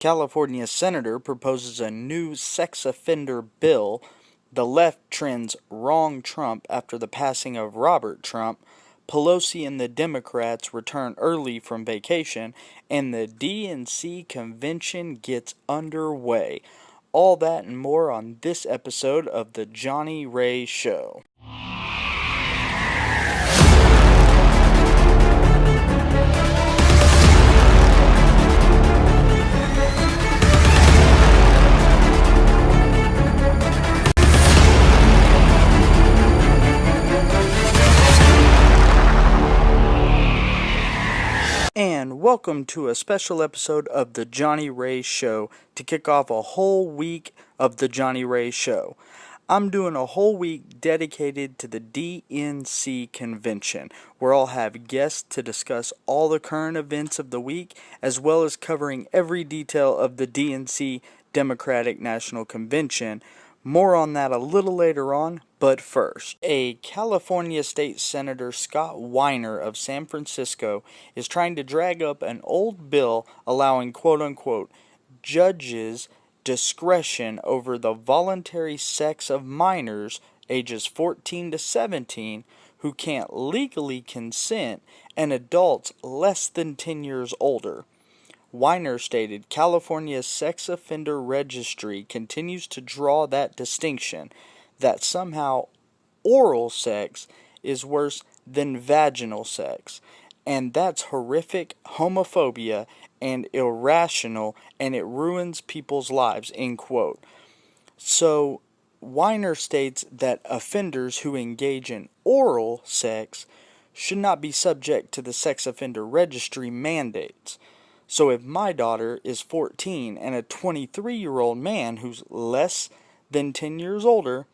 California senator proposes a new sex offender bill. The left trends wrong Trump after the passing of Robert Trump. Pelosi and the Democrats return early from vacation, and the DNC convention gets underway. All that and more on this episode of The Johnny Ray Show. And welcome to a special episode of The Johnny Ray Show to kick off a whole week of The Johnny Ray Show. I'm doing a whole week dedicated to the DNC convention, where I'll have guests to discuss all the current events of the week, as well as covering every detail of the DNC Democratic National Convention. More on that a little later on, but first, a California State Senator, Scott Wiener of San Francisco, is trying to drag up an old bill allowing quote-unquote judges discretion over the voluntary sex of minors ages 14 to 17 who can't legally consent and adults less than 10 years older. Wiener stated California's sex offender registry continues to draw that distinction, that somehow oral sex is worse than vaginal sex, and that's horrific homophobia and irrational, and it ruins people's lives, end quote. So, Wiener states that offenders who engage in oral sex should not be subject to the sex offender registry mandates. So if my daughter is 14 and a 23-year-old man who's less than 10 years older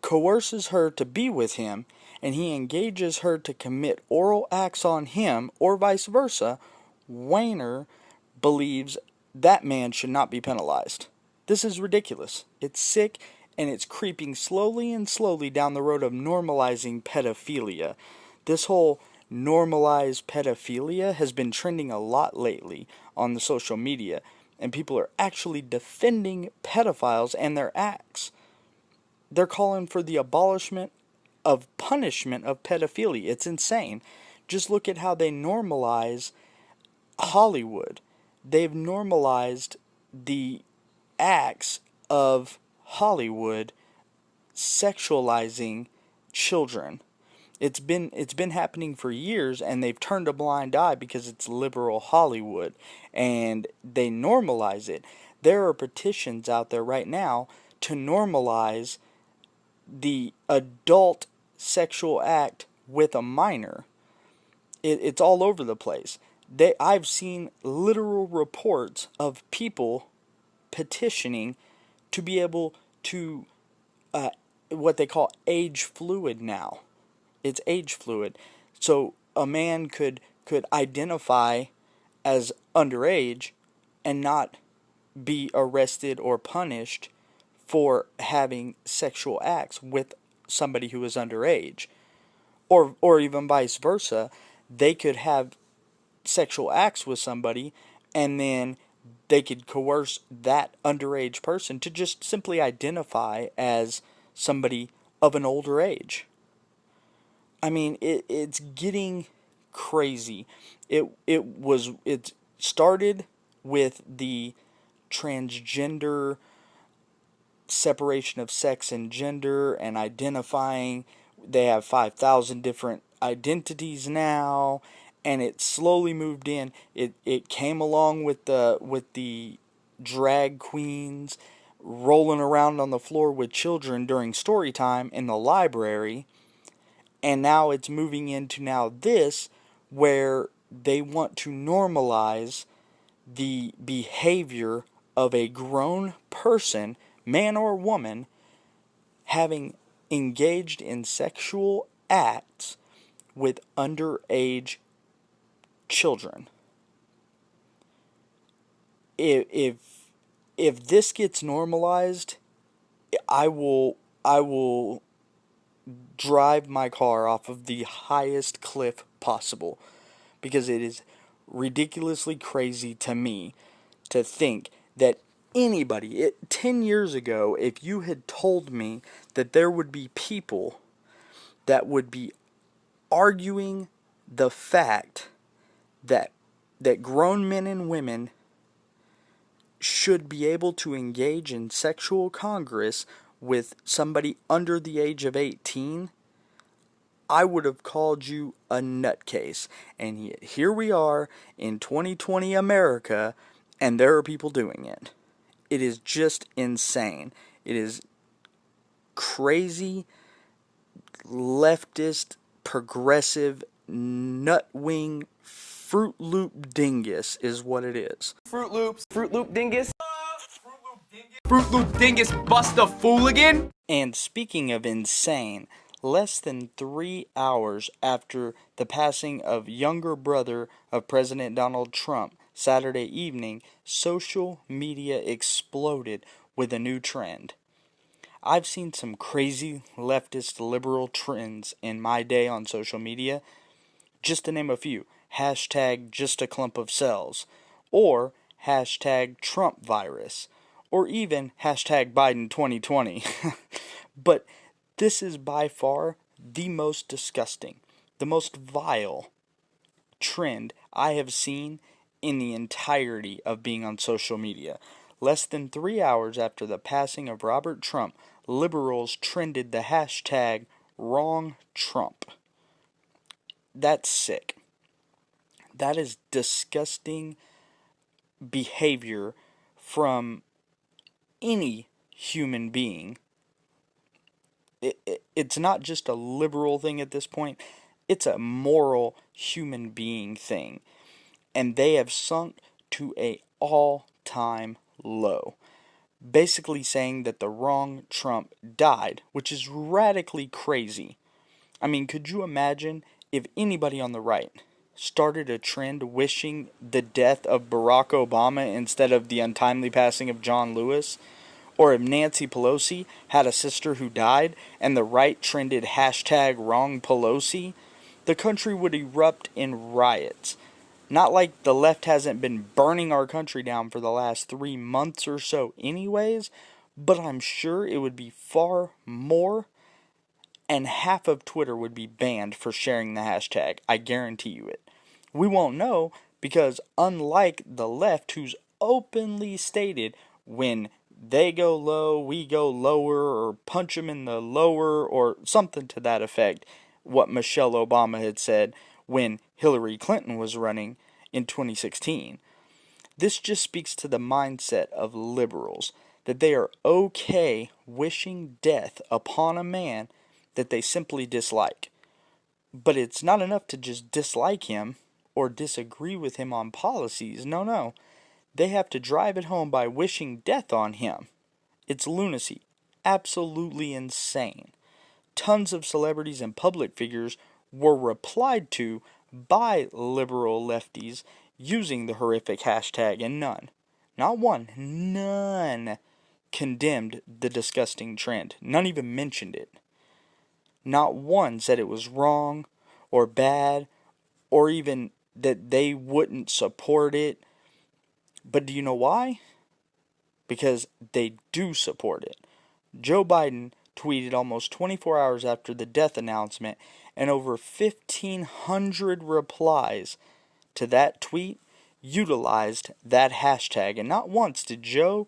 coerces her to be with him, and he engages her to commit oral acts on him, or vice versa, Wiener believes that man should not be penalized. This is ridiculous. It's sick, and it's creeping slowly and slowly down the road of normalizing pedophilia. This whole normalized pedophilia has been trending a lot lately on the social media, and people are actually defending pedophiles and their acts. They're calling for the abolishment of punishment of pedophilia. It's insane. Just look at how they normalize Hollywood. They've normalized the acts of Hollywood sexualizing children. It's been happening for years, and they've turned a blind eye because it's liberal Hollywood, and they normalize it. There are petitions out there right now to normalize the adult sexual act with a minor. It's all over the place. I've seen literal reports of people petitioning to be able to what they call age fluid now. It's age fluid. So a man could identify as underage and not be arrested or punished for having sexual acts with somebody who is underage. Or even vice versa. They could have sexual acts with somebody, and then they could coerce that underage person to just simply identify as somebody of an older age. I mean, it's getting crazy. It started with the transgender separation of sex and gender and identifying. They have 5,000 different identities now, and it slowly moved in. It came along with the drag queens rolling around on the floor with children during story time in the library. And now it's moving into now this, where they want to normalize the behavior of a grown person, man or woman, having engaged in sexual acts with underage children. If this gets normalized, I will drive my car off of the highest cliff possible, because it is ridiculously crazy to me to think that anybody, 10 years ago, if you had told me that there would be people that would be arguing the fact that grown men and women should be able to engage in sexual congress with somebody under the age of 18, I would have called you a nutcase. And yet here we are in 2020 America, and there are people doing it. It is just insane. It is crazy, leftist, progressive, nutwing, Fruit Loop dingus is what it is. Fruit Loop dingus. Fruit Loop dingus bust a fooligan. And speaking of insane, less than 3 hours after the passing of younger brother of President Donald Trump, Saturday evening, social media exploded with a new trend. I've seen some crazy leftist liberal trends in my day on social media. Just to name a few, hashtag just a clump of cells, or hashtag Trump virus, or even hashtag Biden 2020. But this is by far the most disgusting, the most vile trend I have seen in the entirety of being on social media. Less than 3 hours after the passing of Robert Trump, liberals trended the hashtag wrong Trump. That's sick. That is disgusting behavior from any human being. It's not just a liberal thing at this point. It's a moral human being thing. And they have sunk to a all-time low. Basically saying that the wrong Trump died, which is radically crazy. I mean, could you imagine if anybody on the right started a trend wishing the death of Barack Obama instead of the untimely passing of John Lewis? Or if Nancy Pelosi had a sister who died and the right trended hashtag wrong Pelosi? The country would erupt in riots. Not like the left hasn't been burning our country down for the last 3 months or so anyways, but I'm sure it would be far more, and half of Twitter would be banned for sharing the hashtag. I guarantee you it. We won't know because unlike the left, who's openly stated when they go low, we go lower, or punch them in the lower, or something to that effect, what Michelle Obama had said when Hillary Clinton was running in 2016. This just speaks to the mindset of liberals, that they are okay wishing death upon a man that they simply dislike. But it's not enough to just dislike him or disagree with him on policies. No. They have to drive it home by wishing death on him. It's lunacy. Absolutely insane. Tons of celebrities and public figures were replied to by liberal lefties using the horrific hashtag, and none, not one, none, condemned the disgusting trend. None even mentioned it. Not one said it was wrong or bad or even that they wouldn't support it. But do you know why? Because they do support it. Joe Biden tweeted almost 24 hours after the death announcement, and over 1,500 replies to that tweet utilized that hashtag. And not once did Joe,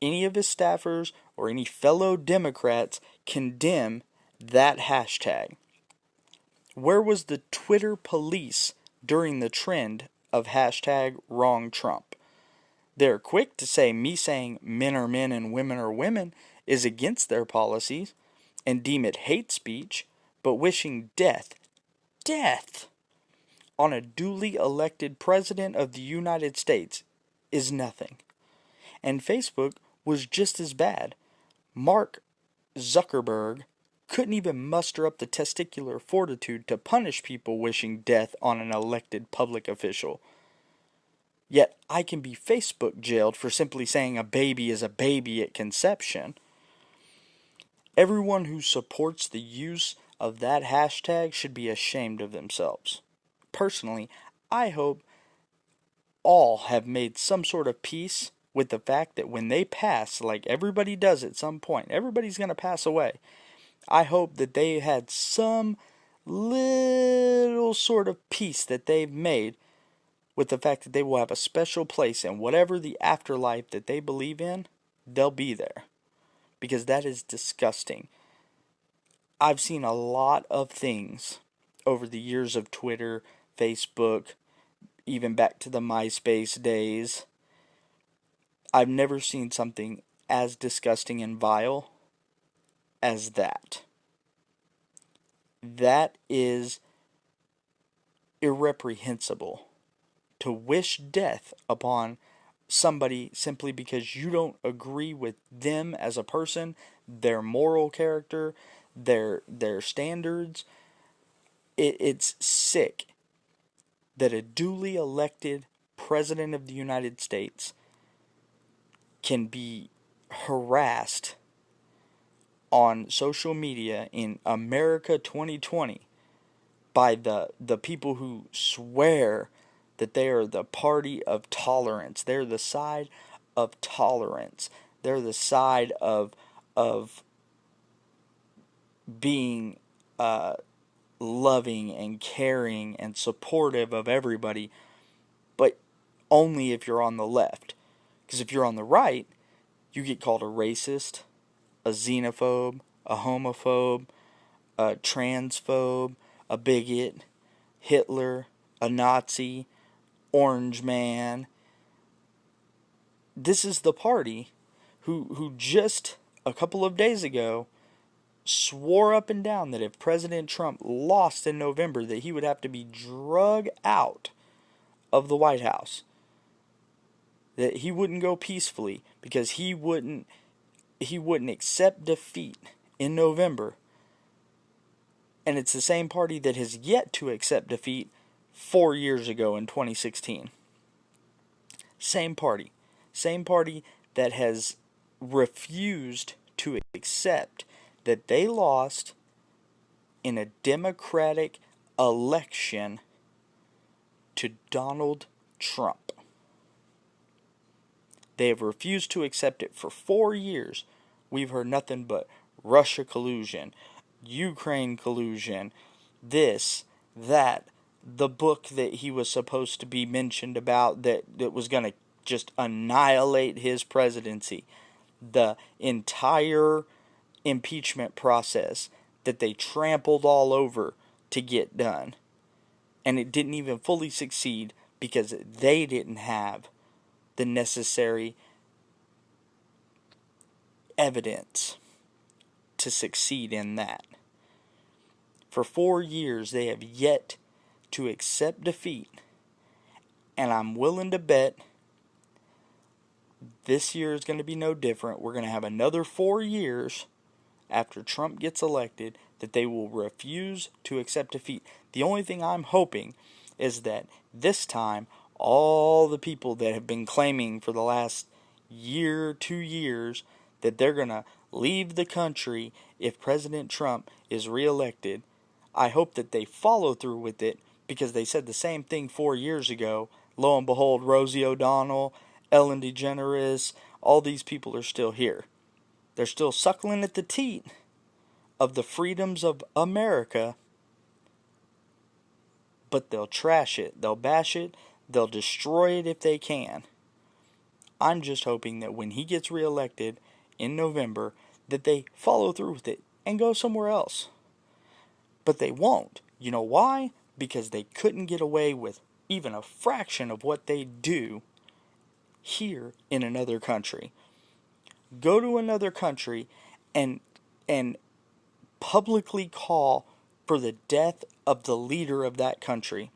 any of his staffers, or any fellow Democrats condemn that hashtag. Where was the Twitter police during the trend of hashtag wrong Trump? They're quick to say me saying men are men and women are women is against their policies and deem it hate speech, but wishing death on a duly elected president of the United States is nothing. And Facebook was just as bad. Mark Zuckerberg couldn't even muster up the testicular fortitude to punish people wishing death on an elected public official. Yet I can be Facebook jailed for simply saying a baby is a baby at conception. Everyone who supports the use of that hashtag should be ashamed of themselves. Personally, I hope all have made some sort of peace with the fact that when they pass, like everybody does at some point, everybody's going to pass away. I hope that they had some little sort of peace that they've made with the fact that they will have a special place in whatever the afterlife that they believe in, they'll be there. Because that is disgusting. I've seen a lot of things over the years of Twitter, Facebook, even back to the MySpace days. I've never seen something as disgusting and vile as that. That is irreprehensible. To wish death upon somebody simply because you don't agree with them as a person, their moral character, their standards. It's sick that a duly elected president of the United States can be harassed on social media in America 2020 by the people who swear that they are the party of tolerance. They're the side of tolerance. They're the side of being loving and caring and supportive of everybody, but only if you're on the left. Because if you're on the right, you get called a racist, a xenophobe, a homophobe, a transphobe, a bigot, Hitler, a Nazi, Orange Man. This is the party who just a couple of days ago swore up and down that if President Trump lost in November that he would have to be drug out of the White House. That he wouldn't go peacefully because he wouldn't accept defeat in November. And it's the same party that has yet to accept defeat 4 years ago in 2016. Same party that has refused to accept that they lost in a Democratic election to Donald Trump. They have refused to accept it for 4 years. We've heard nothing but Russia collusion, Ukraine collusion, this, that, the book that he was supposed to be mentioned about that was going to just annihilate his presidency, the entire impeachment process that they trampled all over to get done. And it didn't even fully succeed because they didn't have the necessary evidence to succeed in that. For 4 years, they have yet to accept defeat. And I'm willing to bet this year is going to be no different. We're going to have another 4 years after Trump gets elected that they will refuse to accept defeat. The only thing I'm hoping is that this time all the people that have been claiming for the last year, 2 years, that they're going to leave the country if President Trump is reelected, I hope that they follow through with it because they said the same thing 4 years ago. Lo and behold, Rosie O'Donnell, Ellen DeGeneres, all these people are still here. They're still suckling at the teat of the freedoms of America, but they'll trash it, they'll bash it, they'll destroy it if they can. I'm just hoping that when he gets reelected in November, that they follow through with it and go somewhere else. But they won't. You know why? Because they couldn't get away with even a fraction of what they do here in another country. Go to another country and publicly call for the death of the leader of that country.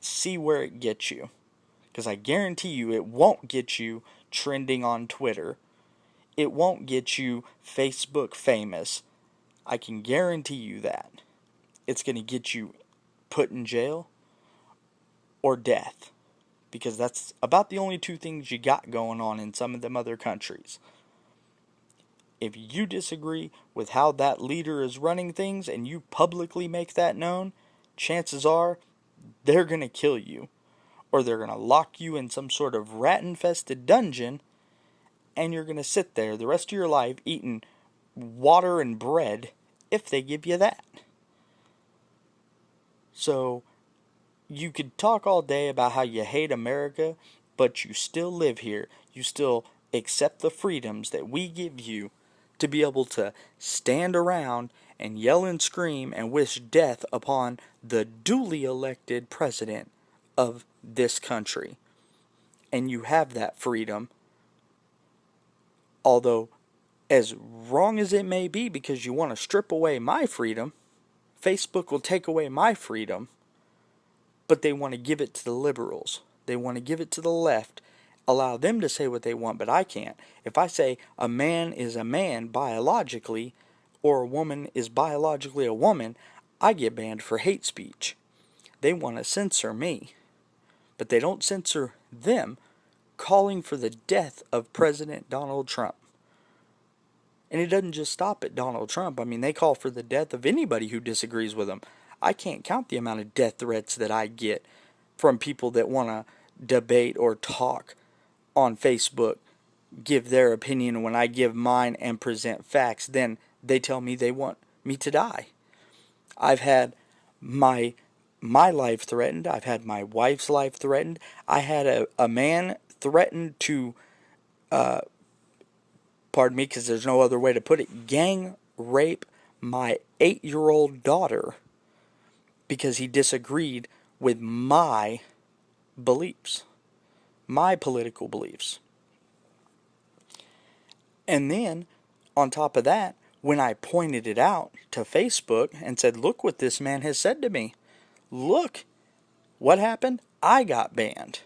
See where it gets you. Because I guarantee you it won't get you trending on Twitter. It won't get you Facebook famous. I can guarantee you that. It's going to get you put in jail or death. Because that's about the only two things you got going on in some of them other countries. If you disagree with how that leader is running things and you publicly make that known, chances are they're going to kill you. or they're going to lock you in some sort of rat-infested dungeon, and you're going to sit there the rest of your life eating water and bread if they give you that. So, you could talk all day about how you hate America, but you still live here. You still accept the freedoms that we give you to be able to stand around and yell and scream and wish death upon the duly elected president of this country. And you have that freedom, although as wrong as it may be because you want to strip away my freedom, Facebook will take away my freedom, but they want to give it to the liberals. They want to give it to the left, allow them to say what they want, but I can't. If I say a man is a man biologically, or a woman is biologically a woman, I get banned for hate speech. They want to censor me, but they don't censor them calling for the death of President Donald Trump. And it doesn't just stop at Donald Trump. I mean, they call for the death of anybody who disagrees with them. I can't count the amount of death threats that I get from people that want to debate or talk on Facebook, give their opinion. When I give mine and present facts, then they tell me they want me to die. I've had my life threatened. I've had my wife's life threatened. I had a man threatened to, pardon me because there's no other way to put it, gang rape my 8-year-old daughter because he disagreed with my beliefs, my political beliefs. And then, on top of that, when I pointed it out to Facebook and said, look what this man has said to me. Look, what happened? I got banned.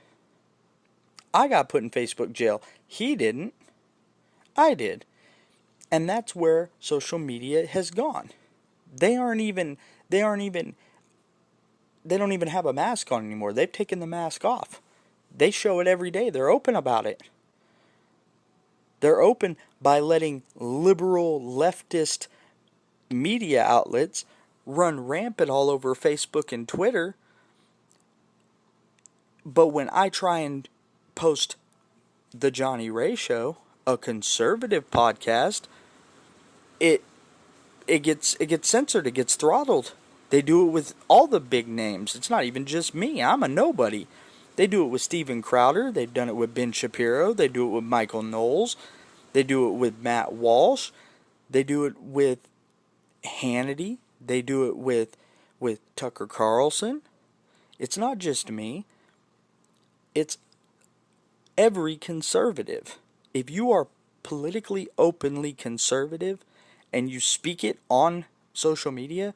I got put in Facebook jail. He didn't. I did. And that's where social media has gone. They don't even have a mask on anymore. They've taken the mask off. They show it every day. They're open about it. They're open by letting liberal leftist media outlets run rampant all over Facebook and Twitter. But when I try and post The Johnny Ray Show, a conservative podcast, it gets censored, it gets throttled. They do it with all the big names. It's not even just me. I'm a nobody. They do it with Steven Crowder. They've done it with Ben Shapiro. They do it with Michael Knowles. They do it with Matt Walsh. They do it with Hannity. They do it with Tucker Carlson. It's not just me. It's every conservative. If you are politically openly conservative and you speak it on social media,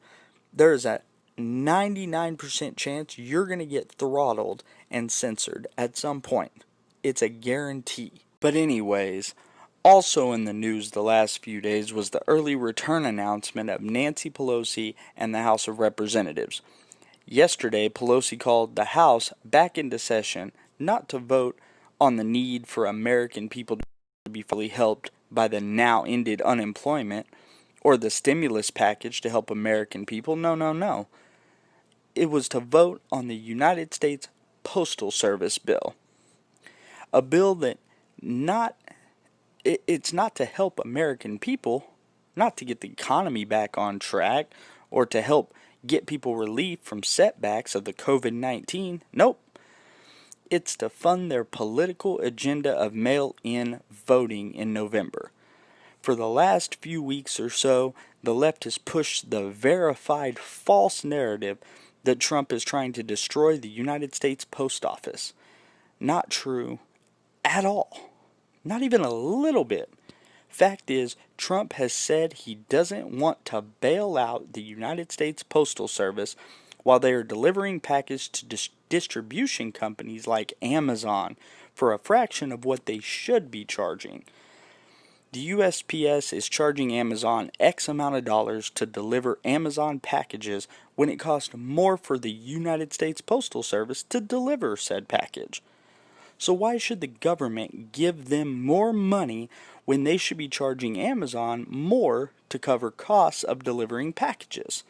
there is a 99% chance you're going to get throttled and censored at some point. It's a guarantee. But anyways, also in the news the last few days was the early return announcement of Nancy Pelosi and the House of Representatives. Yesterday, Pelosi called the House back into session not to vote on the need for American people to be fully helped by the now ended unemployment or the stimulus package to help American people. No. It was to vote on the United States Postal Service bill. A bill that it's not to help American people, not to get the economy back on track, or to help get people relief from setbacks of the COVID-19. Nope. It's to fund their political agenda of mail-in voting in November. For the last few weeks or so, the left has pushed the verified false narrative that Trump is trying to destroy the United States Post Office. Not true at all. Not even a little bit. Fact is, Trump has said he doesn't want to bail out the United States Postal Service while they are delivering packages to distribution companies like Amazon for a fraction of what they should be charging. The USPS is charging Amazon X amount of dollars to deliver Amazon packages when it costs more for the United States Postal Service to deliver said package. So why should the government give them more money when they should be charging Amazon more to cover costs of delivering packages?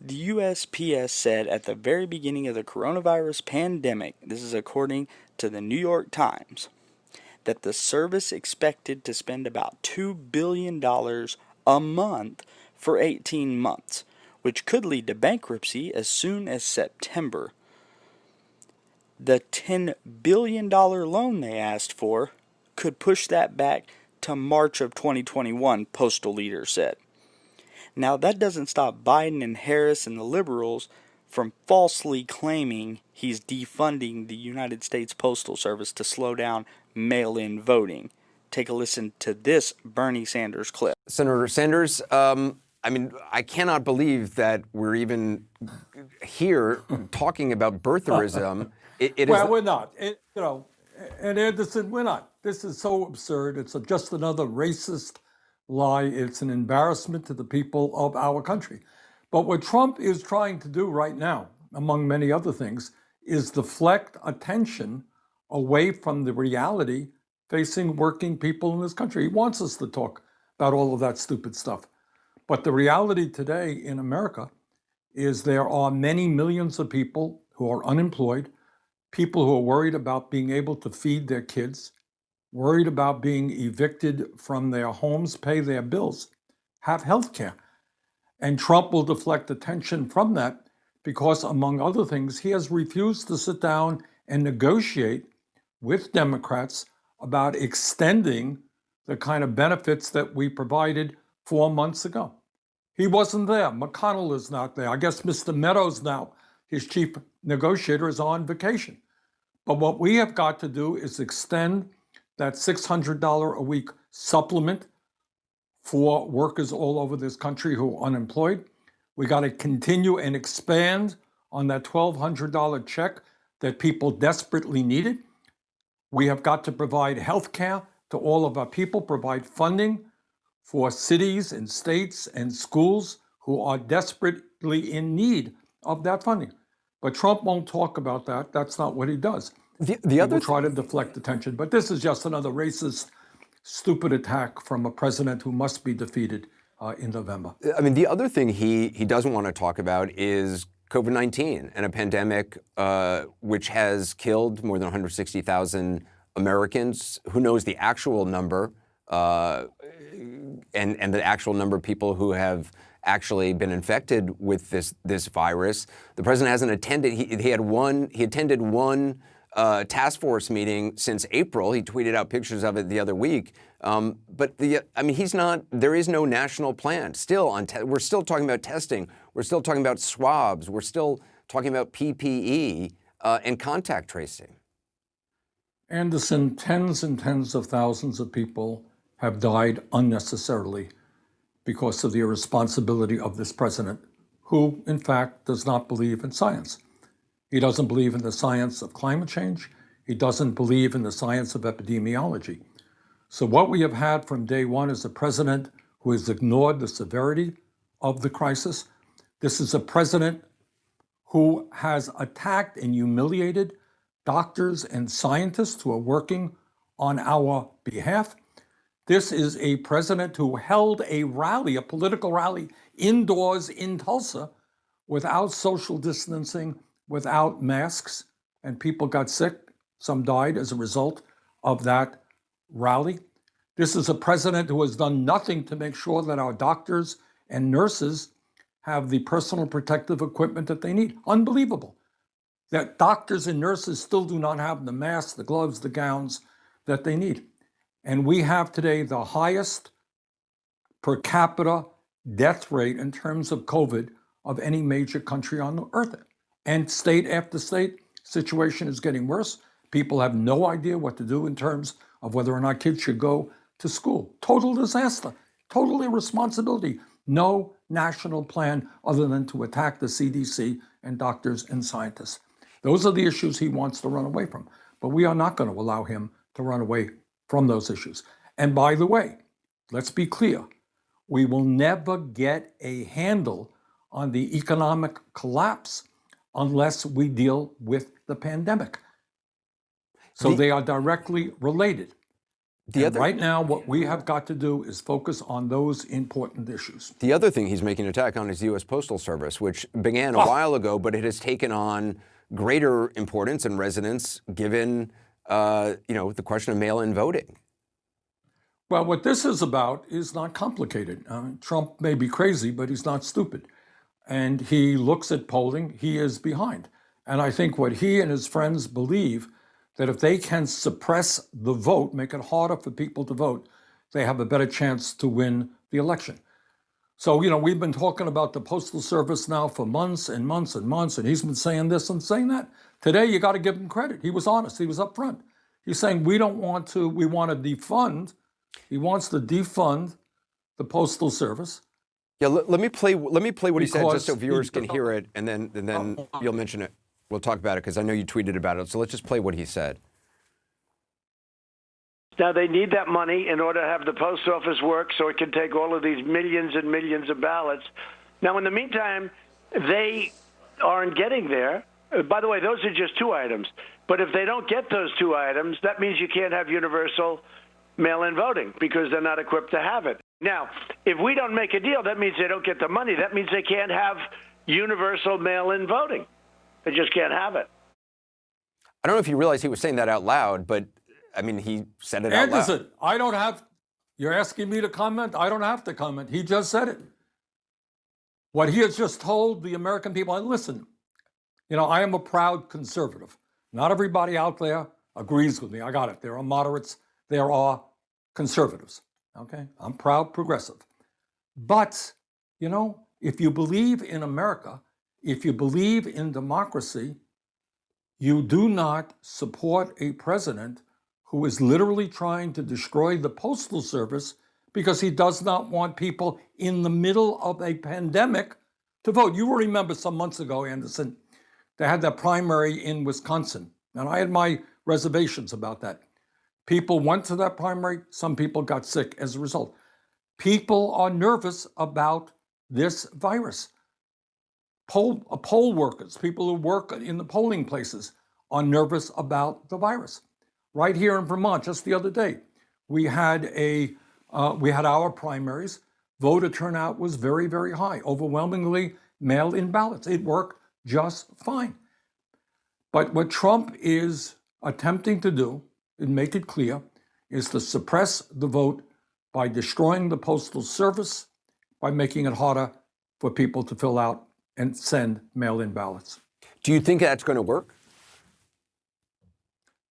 The USPS said at the very beginning of the coronavirus pandemic, this is according to the New York Times, that the service expected to spend about $2 billion a month for 18 months, which could lead to bankruptcy as soon as September. The $10 billion loan they asked for could push that back to March of 2021, postal leaders said. Now, that doesn't stop Biden and Harris and the liberals from falsely claiming he's defunding the United States Postal Service to slow down mail-in voting. Take a listen to this Bernie Sanders clip. Senator Sanders, I cannot believe that we're even here talking about birtherism. We're not. And Anderson, we're not. This is so absurd. It's just another racist lie. It's an embarrassment to the people of our country. But what Trump is trying to do right now, among many other things, is deflect attention away from the reality facing working people in this country. He wants us to talk about all of that stupid stuff. But the reality today in America is there are many millions of people who are unemployed, people who are worried about being able to feed their kids, worried about being evicted from their homes, pay their bills, have health care. And Trump will deflect attention from that because, among other things, he has refused to sit down and negotiate with Democrats about extending the kind of benefits that we provided 4 months ago. He wasn't there. McConnell is not there. I guess Mr. Meadows now, his chief negotiator, is on vacation. But what we have got to do is extend that $600 a week supplement for workers all over this country who are unemployed. We got to continue and expand on that $1,200 check that people desperately needed. We have got to provide health care to all of our people, provide funding for cities and states and schools who are desperately in need of that funding. But Trump won't talk about that. That's not what he does. He will try to deflect attention. But this is just another racist, stupid attack from a president who must be defeated in November. The other thing he doesn't want to talk about is COVID-19 and a pandemic which has killed more than 160,000 Americans. Who knows the actual number and the actual number of people who have actually been infected with this virus. The president hasn't attended. He attended one task force meeting since April. He tweeted out pictures of it the other week. But he's not. There is no national plan. We're still talking about testing. We're still talking about swabs. We're still talking about PPE and contact tracing. Anderson, tens and tens of thousands of people have died unnecessarily because of the irresponsibility of this president, who, in fact, does not believe in science. He doesn't believe in the science of climate change. He doesn't believe in the science of epidemiology. So what we have had from day one is a president who has ignored the severity of the crisis. This is a president who has attacked and humiliated doctors and scientists who are working on our behalf. This is a president who held a rally, a political rally, indoors in Tulsa without social distancing, without masks, and people got sick. Some died as a result of that rally. This is a president who has done nothing to make sure that our doctors and nurses have the personal protective equipment that they need. Unbelievable that doctors and nurses still do not have the masks, the gloves, the gowns that they need. And we have today the highest per capita death rate in terms of COVID of any major country on the earth. And state after state, situation is getting worse. People have no idea what to do in terms of whether or not kids should go to school. Total disaster, total irresponsibility. No national plan other than to attack the CDC and doctors and scientists. Those are the issues he wants to run away from. But we are not going to allow him to run away from those issues. And by the way, let's be clear, we will never get a handle on the economic collapse unless we deal with the pandemic. So they are directly related. Right now, what we have got to do is focus on those important issues. The other thing he's making an attack on is the U.S. Postal Service, which began a while ago, but it has taken on greater importance and resonance given, the question of mail-in voting. Well, what this is about is not complicated. Trump may be crazy, but he's not stupid. And he looks at polling, he is behind. And I think what he and his friends believe that if they can suppress the vote, make it harder for people to vote, they have a better chance to win the election. So, we've been talking about the Postal Service now for months and months and months, and he's been saying this and saying that. Today, you got to give him credit. He was honest. He was upfront. He's saying we want to defund. He wants to defund the Postal Service. Yeah, let me play what he said just so viewers can hear it, and then you'll mention it. We'll talk about it because I know you tweeted about it. So let's just play what he said. Now, they need that money in order to have the post office work so it can take all of these millions and millions of ballots. Now, in the meantime, they aren't getting there. By the way, those are just 2 items. But if they don't get those 2 items, that means you can't have universal mail-in voting because they're not equipped to have it. Now, if we don't make a deal, that means they don't get the money. That means they can't have universal mail-in voting. They just can't have it. I don't know if you realize he was saying that out loud, but he said it out loud. Anderson, you're asking me to comment? I don't have to comment. He just said it. What he has just told the American people, and listen, I am a proud conservative. Not everybody out there agrees with me. I got it. There are moderates. There are conservatives. Okay? I'm proud progressive. But, if you believe in America, if you believe in democracy, you do not support a president who is literally trying to destroy the Postal Service because he does not want people in the middle of a pandemic to vote. You will remember some months ago, Anderson, they had that primary in Wisconsin, and I had my reservations about that. People went to that primary. Some people got sick as a result. People are nervous about this virus. Poll workers, people who work in the polling places, are nervous about the virus. Right here in Vermont, just the other day, we had our primaries. Voter turnout was very, very high. Overwhelmingly mail-in ballots. It worked just fine. But what Trump is attempting to do, and make it clear, is to suppress the vote by destroying the Postal Service, by making it harder for people to fill out and send mail-in ballots. Do you think that's going to work?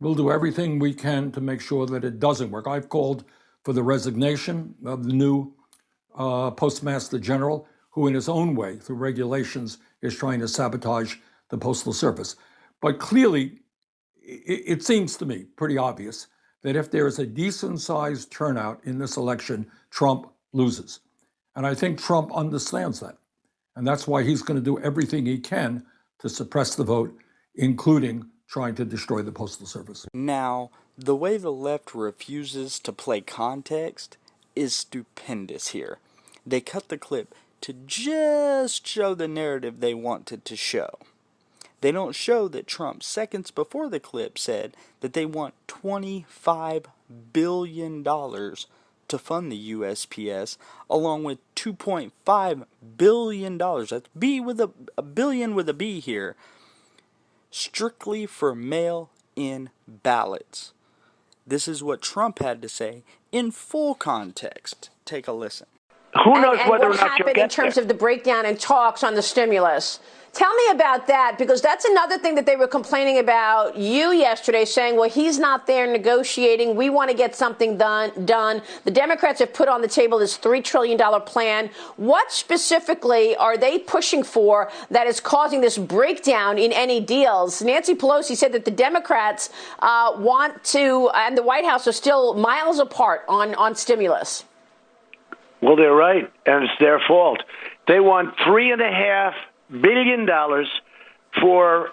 We'll do everything we can to make sure that it doesn't work. I've called for the resignation of the new Postmaster General, who in his own way, through regulations, is trying to sabotage the Postal Service. But clearly, it seems to me pretty obvious that if there is a decent-sized turnout in this election, Trump loses. And I think Trump understands that. And that's why he's going to do everything he can to suppress the vote, including trying to destroy the Postal Service. Now, the way the left refuses to play context is stupendous here. They cut the clip to just show the narrative they wanted to show. They don't show that Trump, seconds before the clip, said that they want $25 billion to fund the USPS, along with $2.5 billion, that's B with a billion with a B here, strictly for mail-in ballots. This is what Trump had to say in full context. Take a listen. Who knows and whether or what not you'll happened get in terms there. of the breakdown in talks on the stimulus? Tell me about that, because that's another thing that they were complaining about you yesterday, saying, well, he's not there negotiating. We want to get something done. The Democrats have put on the table this $3 trillion plan. What specifically are they pushing for that is causing this breakdown in any deals? Nancy Pelosi said that the Democrats want to, and the White House are still miles apart on stimulus. Well, they're right, and it's their fault. They want $3.5 billion for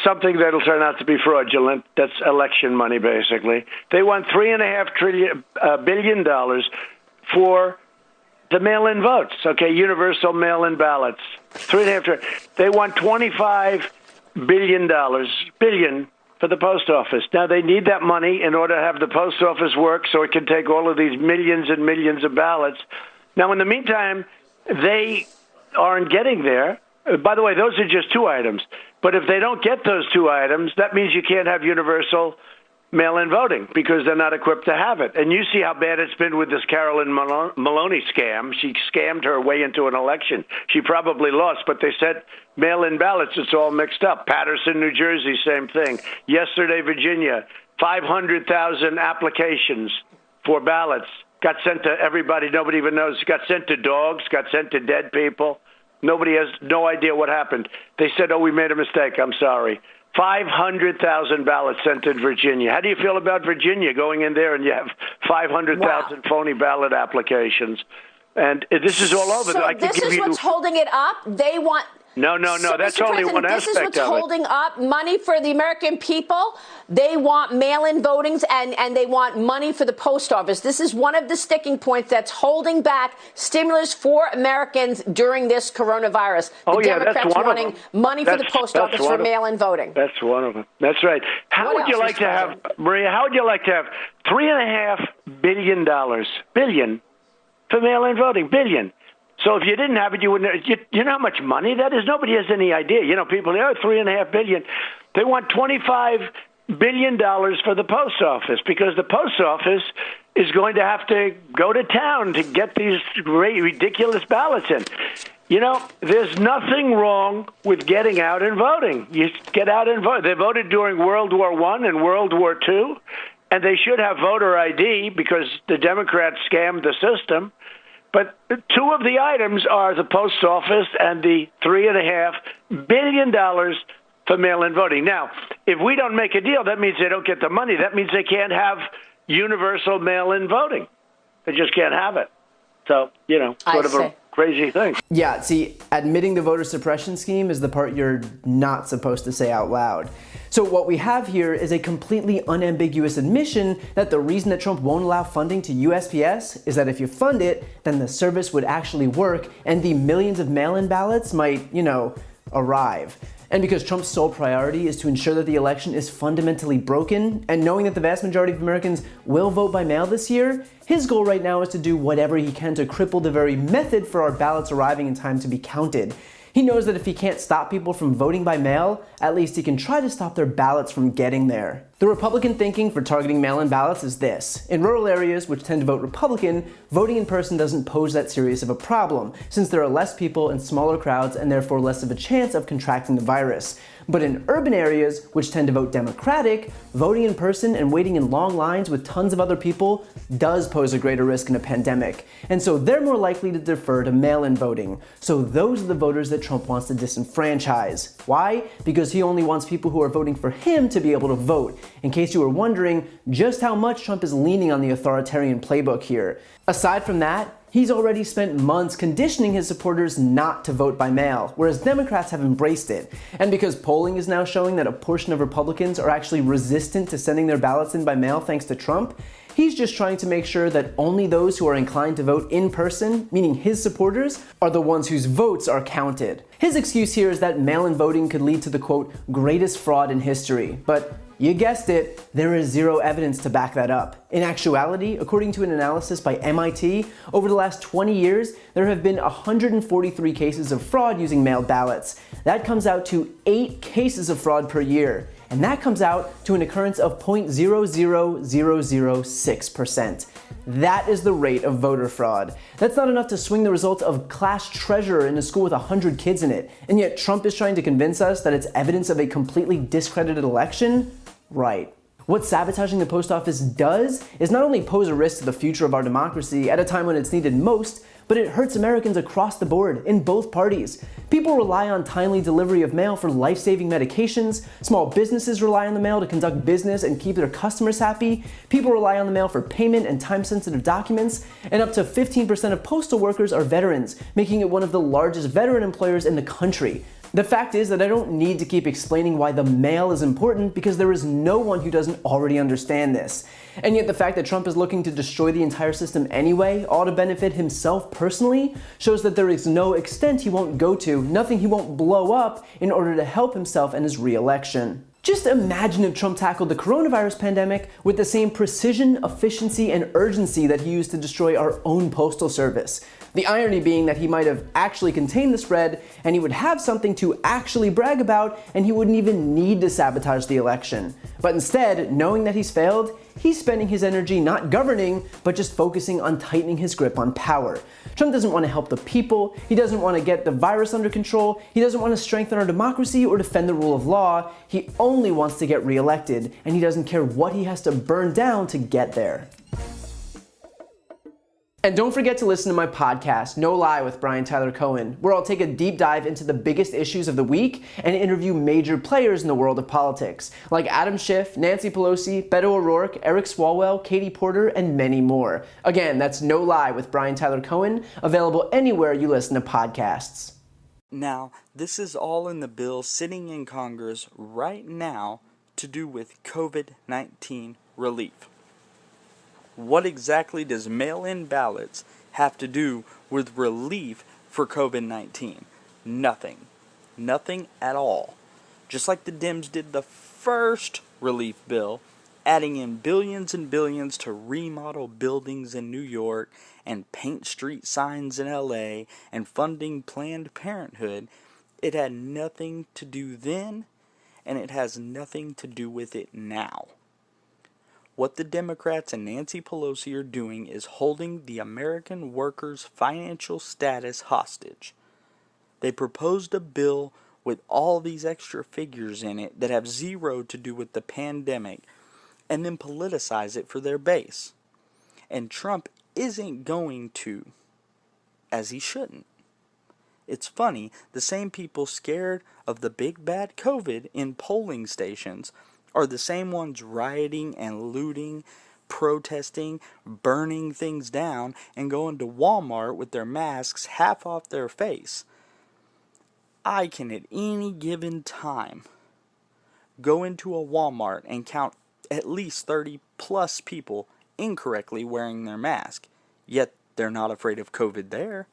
something that'll turn out to be fraudulent. That's election money, basically. They want $3.5 billion for the mail-in votes. Okay, universal mail-in ballots. $3.5 trillion. They want $25 billion for the post office. Now, they need that money in order to have the post office work so it can take all of these millions and millions of ballots. Now, in the meantime, they aren't getting there. By the way, those are just 2 items. But if they don't get those 2 items, that means you can't have universal mail-in voting because they're not equipped to have it. And you see how bad it's been with this Carolyn Maloney scam. She scammed her way into an election. She probably lost, but they said mail-in ballots, it's all mixed up. Patterson, New Jersey, same thing. Yesterday, Virginia, 500,000 applications for ballots got sent to everybody. Nobody even knows. Got sent to dogs, got sent to dead people. Nobody has no idea what happened. They said, oh, we made a mistake. I'm sorry. 500,000 ballots sent in Virginia. How do you feel about Virginia going in there and you have 500,000 phony ballot applications? And this is all over. So this is what's holding it up. They want... No. So, That's Mr. only President, one this is aspect what's of it. holding up money for the American people. They want mail-in votings and they want money for the post office. This is one of the sticking points that's holding back stimulus for Americans during this coronavirus. The Democrats that's one wanting of them. money for the post office for mail-in voting. That's one of them. That's right. How would you like to have, Maria, how would you like to have $3.5 billion for mail-in voting? Billion. So if you didn't have it, you wouldn't. You know how much money that is? Nobody has any idea. You know, people, $3.5 billion. They want $25 billion for the post office because the post office is going to have to go to town to get these ridiculous ballots in. You know, there's nothing wrong with getting out and voting. You get out and vote. They voted during World War I and World War II, and they should have voter ID because the Democrats scammed the system. But 2 of the items are the post office and the $3.5 billion for mail-in voting. Now, if we don't make a deal, that means they don't get the money. That means they can't have universal mail-in voting. They just can't have it. So, you know, sort of a crazy thing. Yeah, see, admitting the voter suppression scheme is the part you're not supposed to say out loud. So what we have here is a completely unambiguous admission that the reason that Trump won't allow funding to USPS is that if you fund it, then the service would actually work and the millions of mail-in ballots might, arrive. And because Trump's sole priority is to ensure that the election is fundamentally broken, and knowing that the vast majority of Americans will vote by mail this year, his goal right now is to do whatever he can to cripple the very method for our ballots arriving in time to be counted. He knows that if he can't stop people from voting by mail, at least he can try to stop their ballots from getting there. The Republican thinking for targeting mail-in ballots is this. In rural areas, which tend to vote Republican, voting in person doesn't pose that serious of a problem, since there are less people in smaller crowds and therefore less of a chance of contracting the virus. But in urban areas, which tend to vote Democratic, voting in person and waiting in long lines with tons of other people does pose a greater risk in a pandemic. And so they're more likely to defer to mail-in voting. So those are the voters that Trump wants to disenfranchise. Why? Because he only wants people who are voting for him to be able to vote. In case you were wondering just how much Trump is leaning on the authoritarian playbook here. Aside from that, he's already spent months conditioning his supporters not to vote by mail, whereas Democrats have embraced it. And because polling is now showing that a portion of Republicans are actually resistant to sending their ballots in by mail thanks to Trump, he's just trying to make sure that only those who are inclined to vote in person, meaning his supporters, are the ones whose votes are counted. His excuse here is that mail-in voting could lead to the, quote, greatest fraud in history. But you guessed it, there is zero evidence to back that up. In actuality, according to an analysis by MIT, over the last 20 years, there have been 143 cases of fraud using mailed ballots. That comes out to 8 cases of fraud per year. And that comes out to an occurrence of 0.00006%. That is the rate of voter fraud. That's not enough to swing the results of class treasurer in a school with 100 kids in it. And yet Trump is trying to convince us that it's evidence of a completely discredited election? Right. What sabotaging the post office does is not only pose a risk to the future of our democracy at a time when it's needed most, but it hurts Americans across the board in both parties. People rely on timely delivery of mail for life-saving medications, small businesses rely on the mail to conduct business and keep their customers happy, people rely on the mail for payment and time-sensitive documents, and up to 15% of postal workers are veterans, making it one of the largest veteran employers in the country. The fact is that I don't need to keep explaining why the mail is important because there is no one who doesn't already understand this. And yet the fact that Trump is looking to destroy the entire system anyway, all to benefit himself personally, shows that there is no extent he won't go to, nothing he won't blow up in order to help himself and his re-election. Just imagine if Trump tackled the coronavirus pandemic with the same precision, efficiency, and urgency that he used to destroy our own postal service. The irony being that he might have actually contained the spread, and he would have something to actually brag about, and he wouldn't even need to sabotage the election. But instead, knowing that he's failed, he's spending his energy not governing, but just focusing on tightening his grip on power. Trump doesn't want to help the people, he doesn't want to get the virus under control, he doesn't want to strengthen our democracy or defend the rule of law, he only wants to get reelected, and he doesn't care what he has to burn down to get there. And don't forget to listen to my podcast, No Lie with Brian Tyler Cohen, where I'll take a deep dive into the biggest issues of the week and interview major players in the world of politics, like Adam Schiff, Nancy Pelosi, Beto O'Rourke, Eric Swalwell, Katie Porter, and many more. Again, that's No Lie with Brian Tyler Cohen, available anywhere you listen to podcasts. Now, this is all in the bill sitting in Congress right now to do with COVID-19 relief. What exactly does mail-in ballots have to do with relief for COVID-19? Nothing. Nothing at all. Just like the Dems did the first relief bill, adding in billions and billions to remodel buildings in New York and paint street signs in LA and funding Planned Parenthood, it had nothing to do then, and it has nothing to do with it now. What the Democrats and Nancy Pelosi are doing is holding the American workers' financial status hostage. They proposed a bill with all these extra figures in it that have zero to do with the pandemic, and then politicize it for their base. And Trump isn't going to, as he shouldn't. It's funny, the same people scared of the big bad COVID in polling stations are the same ones rioting and looting, protesting, burning things down, and going to Walmart with their masks half off their face. I can at any given time go into a Walmart and count at least 30 plus people incorrectly wearing their mask, yet they're not afraid of COVID there.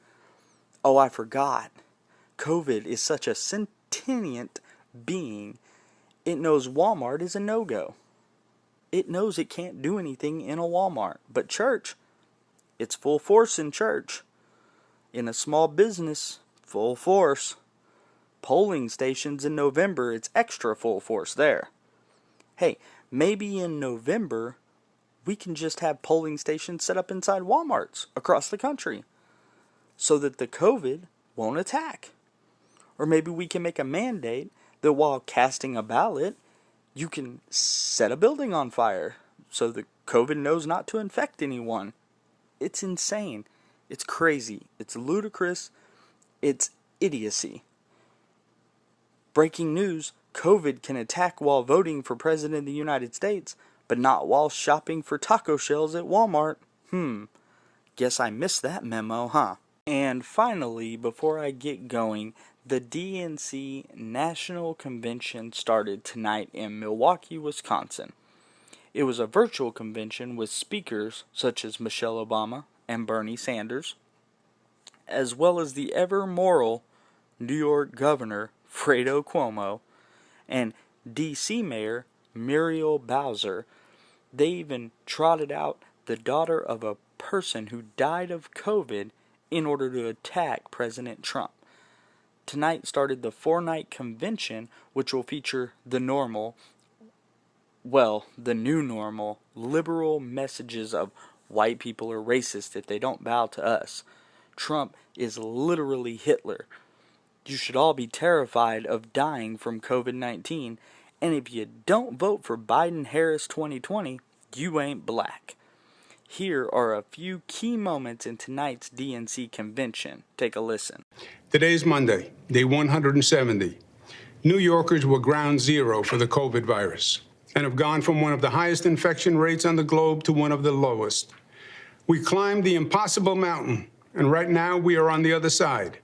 Oh, I forgot. COVID is such a sentient being. It knows Walmart is a no-go. It knows it can't do anything in a Walmart. But church, it's full force in church. In a small business, full force. Polling stations in November, it's extra full force there. Hey, maybe in November, we can just have polling stations set up inside Walmarts across the country so that the COVID won't attack. Or maybe we can make a mandate that while casting a ballot, you can set a building on fire so the COVID knows not to infect anyone. It's insane. It's crazy. It's ludicrous. It's idiocy. Breaking news, COVID can attack while voting for President of the United States, but not while shopping for taco shells at Walmart. Guess I missed that memo, huh? And finally, before I get going, the DNC National Convention started tonight in Milwaukee, Wisconsin. It was a virtual convention with speakers such as Michelle Obama and Bernie Sanders, as well as the ever-moral New York Governor Fredo Cuomo and D.C. Mayor Muriel Bowser. They even trotted out the daughter of a person who died of COVID in order to attack President Trump. Tonight started the 4-night convention, which will feature the new normal, liberal messages of white people are racist if they don't bow to us. Trump is literally Hitler. You should all be terrified of dying from COVID-19, and if you don't vote for Biden-Harris 2020, you ain't black. Here are a few key moments in tonight's DNC convention. Take a listen. Today's Monday, day 170. New Yorkers were ground zero for the COVID virus and have gone from one of the highest infection rates on the globe to one of the lowest. We climbed the impossible mountain, and right now we are on the other side.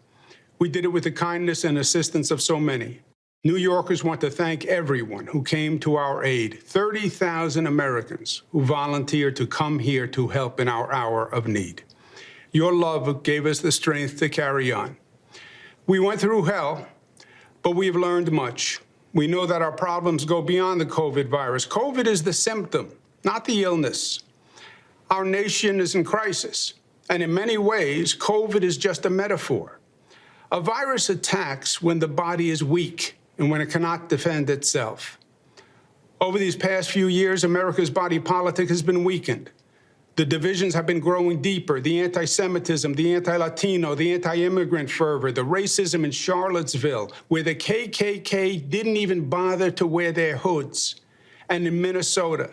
We did it with the kindness and assistance of so many. New Yorkers want to thank everyone who came to our aid, 30,000 Americans who volunteered to come here to help in our hour of need. Your love gave us the strength to carry on. We went through hell, but we have learned much. We know that our problems go beyond the COVID virus. COVID is the symptom, not the illness. Our nation is in crisis, and in many ways, COVID is just a metaphor. A virus attacks when the body is weak and when it cannot defend itself. Over these past few years, America's body politic has been weakened. The divisions have been growing deeper. The anti-Semitism, the anti-Latino, the anti-immigrant fervor, the racism in Charlottesville, where the KKK didn't even bother to wear their hoods, and in Minnesota,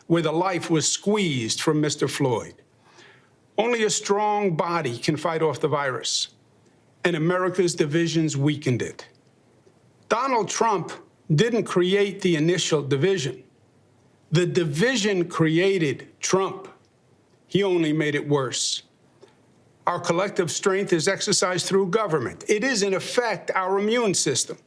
where the life was squeezed from Mr. Floyd. Only a strong body can fight off the virus, and America's divisions weakened it. Donald Trump didn't create the initial division. The division created Trump. He only made it worse. Our collective strength is exercised through government. It is, in effect, our immune system.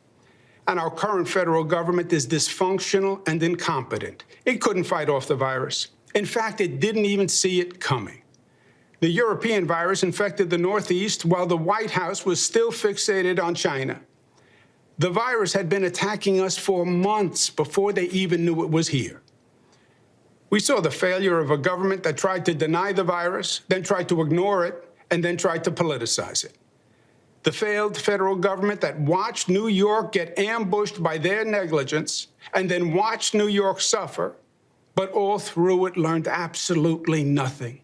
And our current federal government is dysfunctional and incompetent. It couldn't fight off the virus. In fact, it didn't even see it coming. The European virus infected the Northeast while the White House was still fixated on China. The virus had been attacking us for months before they even knew it was here. We saw the failure of a government that tried to deny the virus, then tried to ignore it, and then tried to politicize it. The failed federal government that watched New York get ambushed by their negligence and then watched New York suffer, but all through it learned absolutely nothing.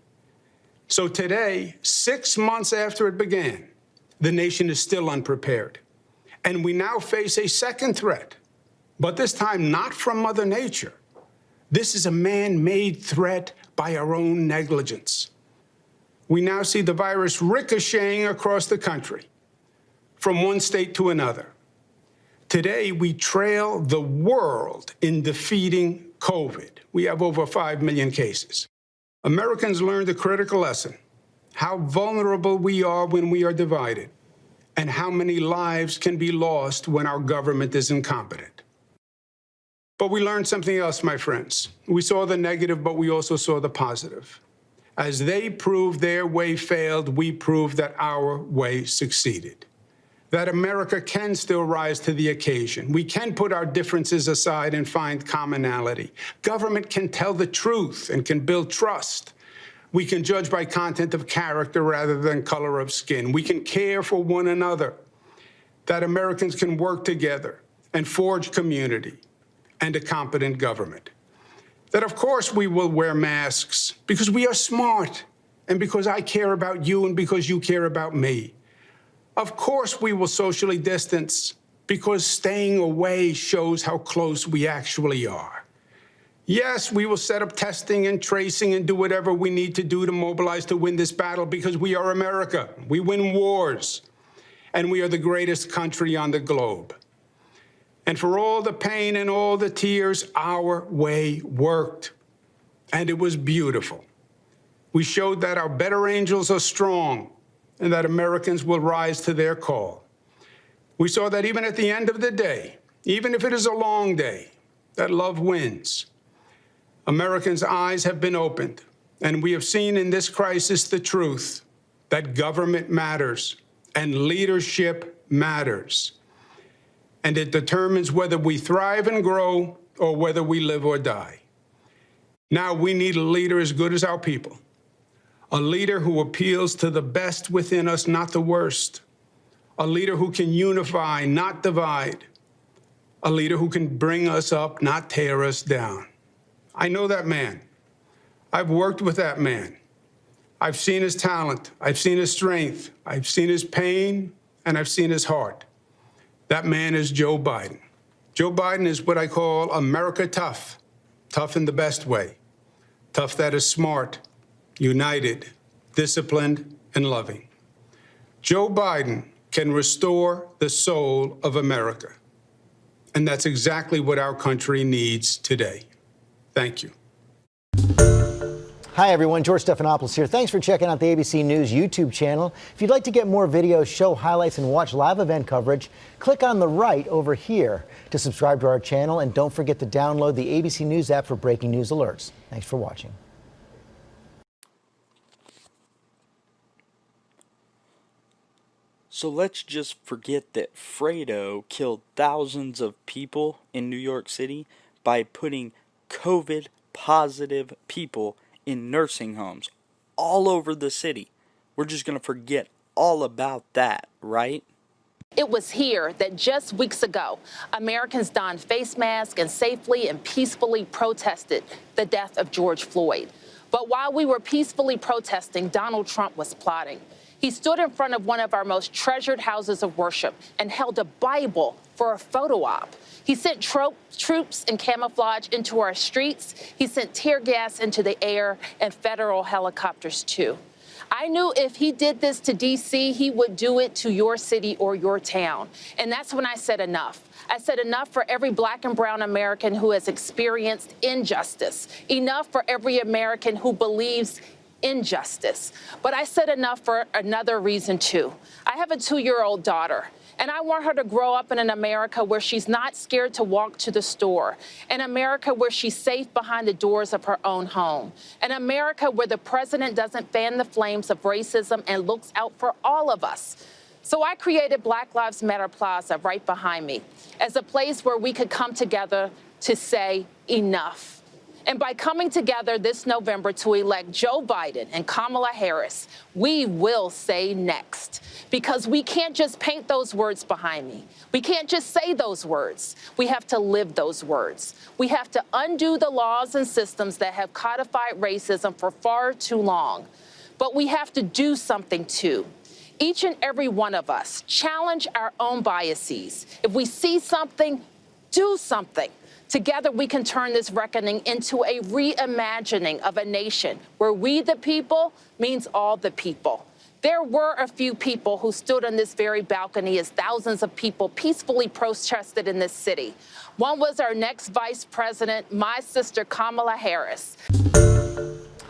So today, 6 months after it began, the nation is still unprepared. And we now face a second threat, but this time not from Mother Nature. This is a man-made threat by our own negligence. We now see the virus ricocheting across the country, from one state to another. Today, we trail the world in defeating COVID. We have over 5 million cases. Americans learned a critical lesson, how vulnerable we are when we are divided, and how many lives can be lost when our government is incompetent. But we learned something else, my friends. We saw the negative, but we also saw the positive. As they proved their way failed, we proved that our way succeeded. That America can still rise to the occasion. We can put our differences aside and find commonality. Government can tell the truth and can build trust. We can judge by content of character rather than color of skin. We can care for one another. That Americans can work together and forge community and a competent government. That, of course, we will wear masks because we are smart and because I care about you and because you care about me. Of course, we will socially distance because staying away shows how close we actually are. Yes, we will set up testing and tracing and do whatever we need to do to mobilize to win this battle because we are America. We win wars, and we are the greatest country on the globe. And for all the pain and all the tears, our way worked, and it was beautiful. We showed that our better angels are strong and that Americans will rise to their call. We saw that even at the end of the day, even if it is a long day, that love wins. Americans' eyes have been opened, and we have seen in this crisis the truth that government matters and leadership matters. And it determines whether we thrive and grow or whether we live or die. Now we need a leader as good as our people, a leader who appeals to the best within us, not the worst, a leader who can unify, not divide, a leader who can bring us up, not tear us down. I know that man. I've worked with that man. I've seen his talent. I've seen his strength. I've seen his pain, and I've seen his heart. That man is Joe Biden. Joe Biden is what I call America tough, tough in the best way, tough that is smart, united, disciplined, and loving. Joe Biden can restore the soul of America, and that's exactly what our country needs today. Thank you. Hi, everyone. George Stephanopoulos here. Thanks for checking out the ABC News YouTube channel. If you'd like to get more videos, show highlights, and watch live event coverage, click on the right over here to subscribe to our channel. And don't forget to download the ABC News app for breaking news alerts. Thanks for watching. So let's just forget that Fredo killed thousands of people in New York City by putting COVID positive people in nursing homes all over the city. We're just going to forget all about that, right? It was here that just weeks ago, Americans donned face masks and safely and peacefully protested the death of George Floyd. But while we were peacefully protesting, Donald Trump was plotting. He stood in front of one of our most treasured houses of worship and held a Bible for a photo op. He sent troops in camouflage into our streets. He sent tear gas into the air and federal helicopters, too. I knew if he did this to D.C., he would do it to your city or your town. And that's when I said enough. I said enough for every black and brown American who has experienced injustice. Enough for every American who believes injustice. But I said enough for another reason, too. I have a 2-year-old daughter. And I want her to grow up in an America where she's not scared to walk to the store, an America where she's safe behind the doors of her own home, an America where the president doesn't fan the flames of racism and looks out for all of us. So I created Black Lives Matter Plaza right behind me as a place where we could come together to say enough. And by coming together this November to elect Joe Biden and Kamala Harris, we will say next. Because we can't just paint those words behind me. We can't just say those words. We have to live those words. We have to undo the laws and systems that have codified racism for far too long. But we have to do something too. Each and every one of us challenge our own biases. If we see something, do something. Together, we can turn this reckoning into a reimagining of a nation where we the people means all the people. There were a few people who stood on this very balcony as thousands of people peacefully protested in this city. One was our next vice president, my sister Kamala Harris.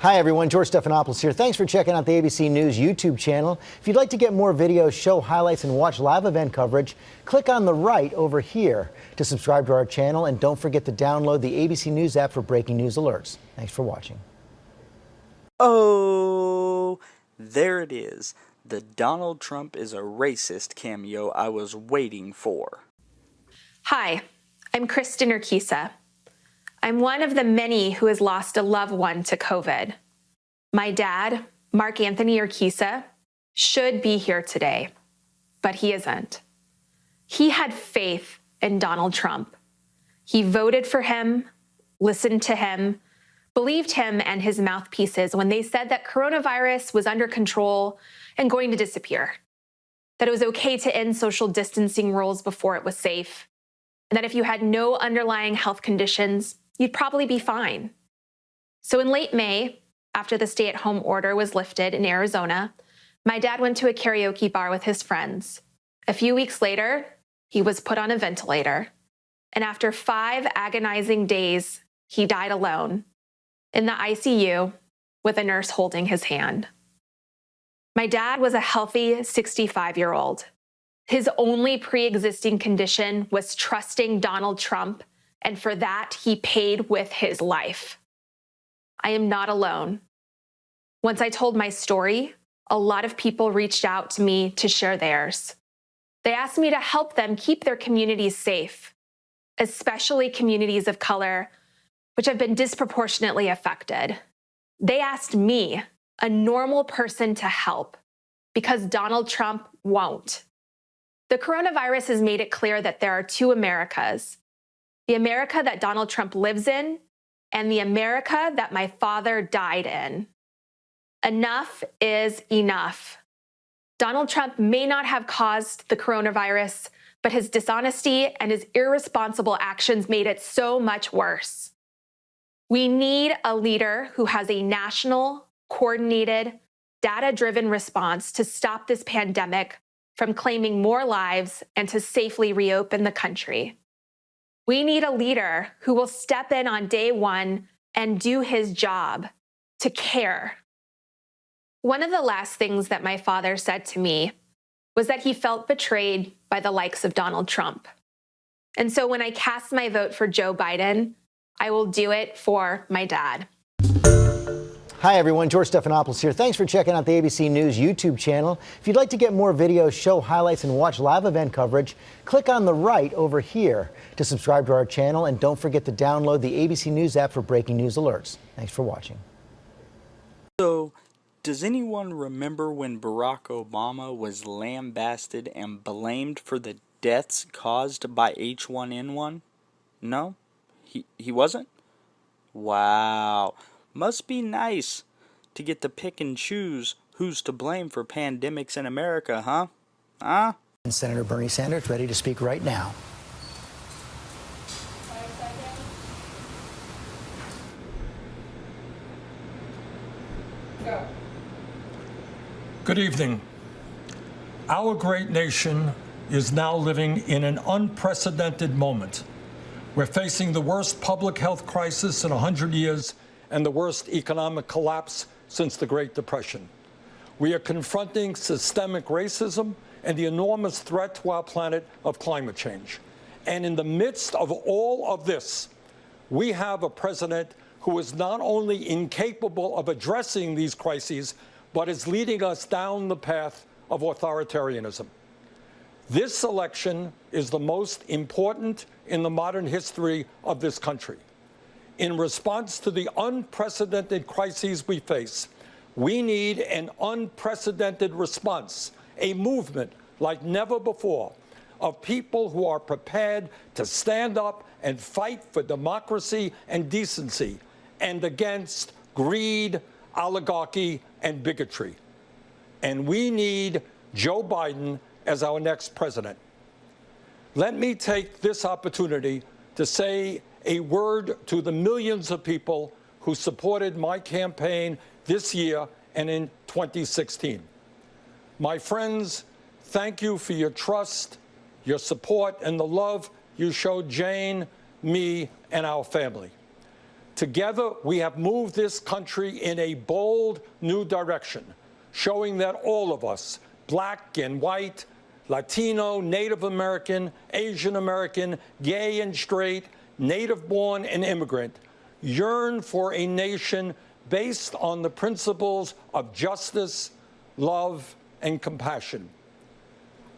Hi, everyone. George Stephanopoulos here. Thanks for checking out the ABC News YouTube channel. If you'd like to get more videos, show highlights, and watch live event coverage, click on the right over here to subscribe to our channel. And don't forget to download the ABC News app for breaking news alerts. Thanks for watching. Oh, there it is. The Donald Trump is a racist cameo I was waiting for. Hi, I'm Kristen Urquiza. I'm one of the many who has lost a loved one to COVID. My dad, Mark Anthony Urquiza, should be here today, but he isn't. He had faith in Donald Trump. He voted for him, listened to him, believed him and his mouthpieces when they said that coronavirus was under control and going to disappear, that it was okay to end social distancing rules before it was safe, and that if you had no underlying health conditions, you'd probably be fine. So in late May, after the stay-at-home order was lifted in Arizona, my dad went to a karaoke bar with his friends. A few weeks later, he was put on a ventilator. And after 5 agonizing days, he died alone in the ICU with a nurse holding his hand. My dad was a healthy 65-year-old. His only pre-existing condition was trusting Donald Trump, and for that, he paid with his life. I am not alone. Once I told my story, a lot of people reached out to me to share theirs. They asked me to help them keep their communities safe, especially communities of color, which have been disproportionately affected. They asked me, a normal person, to help because Donald Trump won't. The coronavirus has made it clear that there are 2 Americas. The America that Donald Trump lives in, and the America that my father died in. Enough is enough. Donald Trump may not have caused the coronavirus, but his dishonesty and his irresponsible actions made it so much worse. We need a leader who has a national, coordinated, data-driven response to stop this pandemic from claiming more lives and to safely reopen the country. We need a leader who will step in on day one and do his job, to care. One of the last things that my father said to me was that he felt betrayed by the likes of Donald Trump. And so when I cast my vote for Joe Biden, I will do it for my dad. Hi, everyone. George Stephanopoulos here. Thanks for checking out the ABC News YouTube channel. If you'd like to get more videos, show highlights, and watch live event coverage, click on the right over here to subscribe to our channel. And don't forget to download the ABC News app for breaking news alerts. Thanks for watching. So, does anyone remember when Barack Obama was lambasted and blamed for the deaths caused by H1N1? No? He wasn't? Wow. Must be nice to get to pick and choose who's to blame for pandemics in America, huh? Huh? And Senator Bernie Sanders ready to speak right now. Go. Good evening. Our great nation is now living in an unprecedented moment. We're facing the worst public health crisis in 100 years and the worst economic collapse since the Great Depression. We are confronting systemic racism and the enormous threat to our planet of climate change. And in the midst of all of this, we have a president who is not only incapable of addressing these crises, but is leading us down the path of authoritarianism. This election is the most important in the modern history of this country. In response to the unprecedented crises we face, we need an unprecedented response, a movement like never before, of people who are prepared to stand up and fight for democracy and decency and against greed, oligarchy, and bigotry. And we need Joe Biden as our next president. Let me take this opportunity to say a word to the millions of people who supported my campaign this year and in 2016. My friends, thank you for your trust, your support, and the love you showed Jane, me, and our family. Together, we have moved this country in a bold new direction, showing that all of us, black and white, Latino, Native American, Asian American, gay and straight, native-born and immigrant, yearn for a nation based on the principles of justice, love, and compassion.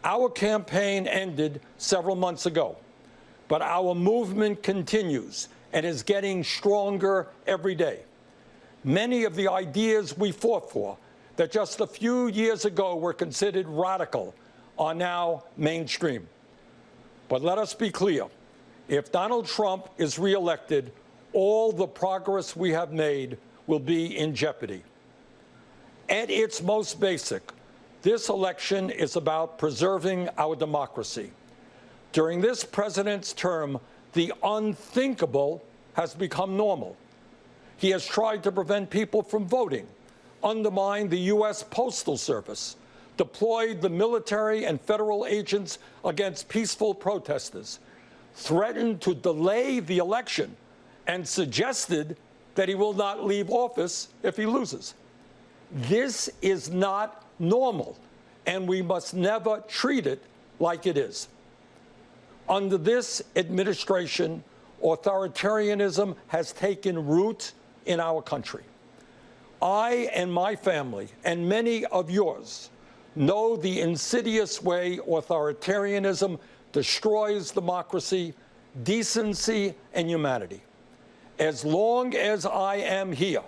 Our campaign ended several months ago, but our movement continues and is getting stronger every day. Many of the ideas we fought for that just a few years ago were considered radical are now mainstream. But let us be clear. If Donald Trump is reelected, all the progress we have made will be in jeopardy. At its most basic, this election is about preserving our democracy. During this president's term, the unthinkable has become normal. He has tried to prevent people from voting, undermined the U.S. Postal Service, deployed the military and federal agents against peaceful protesters, threatened to delay the election, and suggested that he will not leave office if he loses. This is not normal, and we must never treat it like it is. Under this administration, authoritarianism has taken root in our country. I and my family, and many of yours, know the insidious way authoritarianism destroys democracy, decency, and humanity. As long as I am here,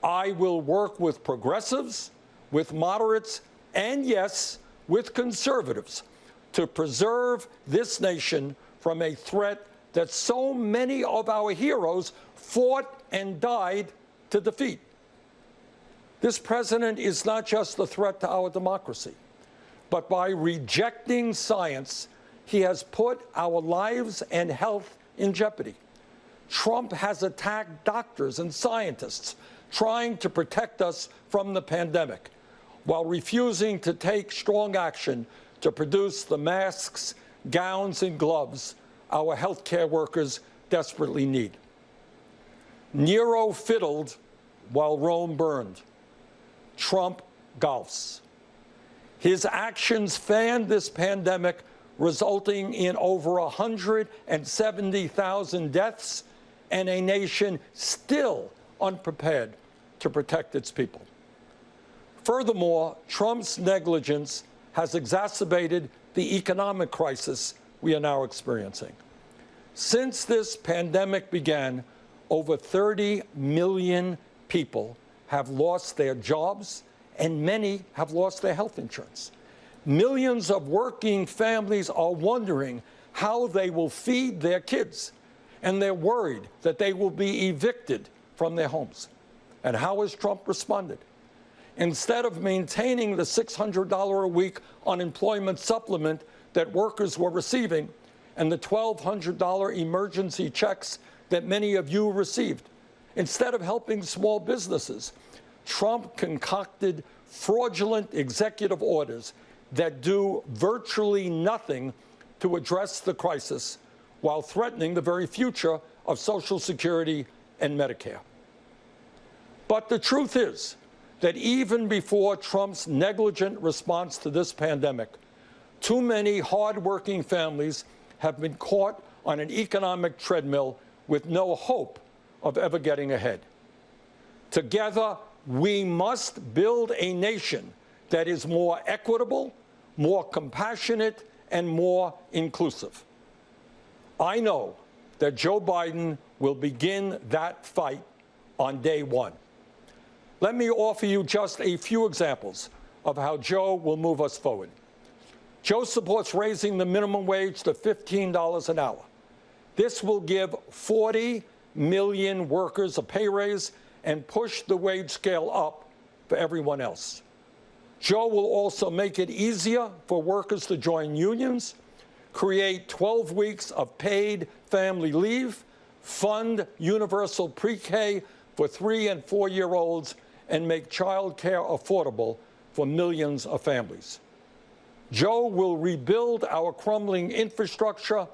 I will work with progressives, with moderates, and yes, with conservatives to preserve this nation from a threat that so many of our heroes fought and died to defeat. This president is not just a threat to our democracy, but by rejecting science, he has put our lives and health in jeopardy. Trump has attacked doctors and scientists trying to protect us from the pandemic, while refusing to take strong action to produce the masks, gowns, and gloves our healthcare workers desperately need. Nero fiddled while Rome burned. Trump golfs. His actions fanned this pandemic, resulting in over 170,000 deaths and a nation still unprepared to protect its people. Furthermore, Trump's negligence has exacerbated the economic crisis we are now experiencing. Since this pandemic began, over 30 million people have lost their jobs, and many have lost their health insurance. Millions of working families are wondering how they will feed their kids, and they're worried that they will be evicted from their homes. And how has Trump responded? Instead of maintaining the $600 a week unemployment supplement that workers were receiving and the $1,200 emergency checks that many of you received, instead of helping small businesses, Trump concocted fraudulent executive orders that do virtually nothing to address the crisis while threatening the very future of Social Security and Medicare. But the truth is that even before Trump's negligent response to this pandemic, too many hardworking families have been caught on an economic treadmill with no hope of ever getting ahead. Together, we must build a nation that is more equitable, more compassionate, and more inclusive. I know that Joe Biden will begin that fight on day one. Let me offer you just a few examples of how Joe will move us forward. Joe supports raising the minimum wage to $15 an hour. This will give 40 million workers a pay raise and push the wage scale up for everyone else. Joe will also make it easier for workers to join unions, create 12 weeks of paid family leave, fund universal pre-K for 3- and 4-year-olds, and make child care affordable for millions of families. Joe will rebuild our crumbling infrastructure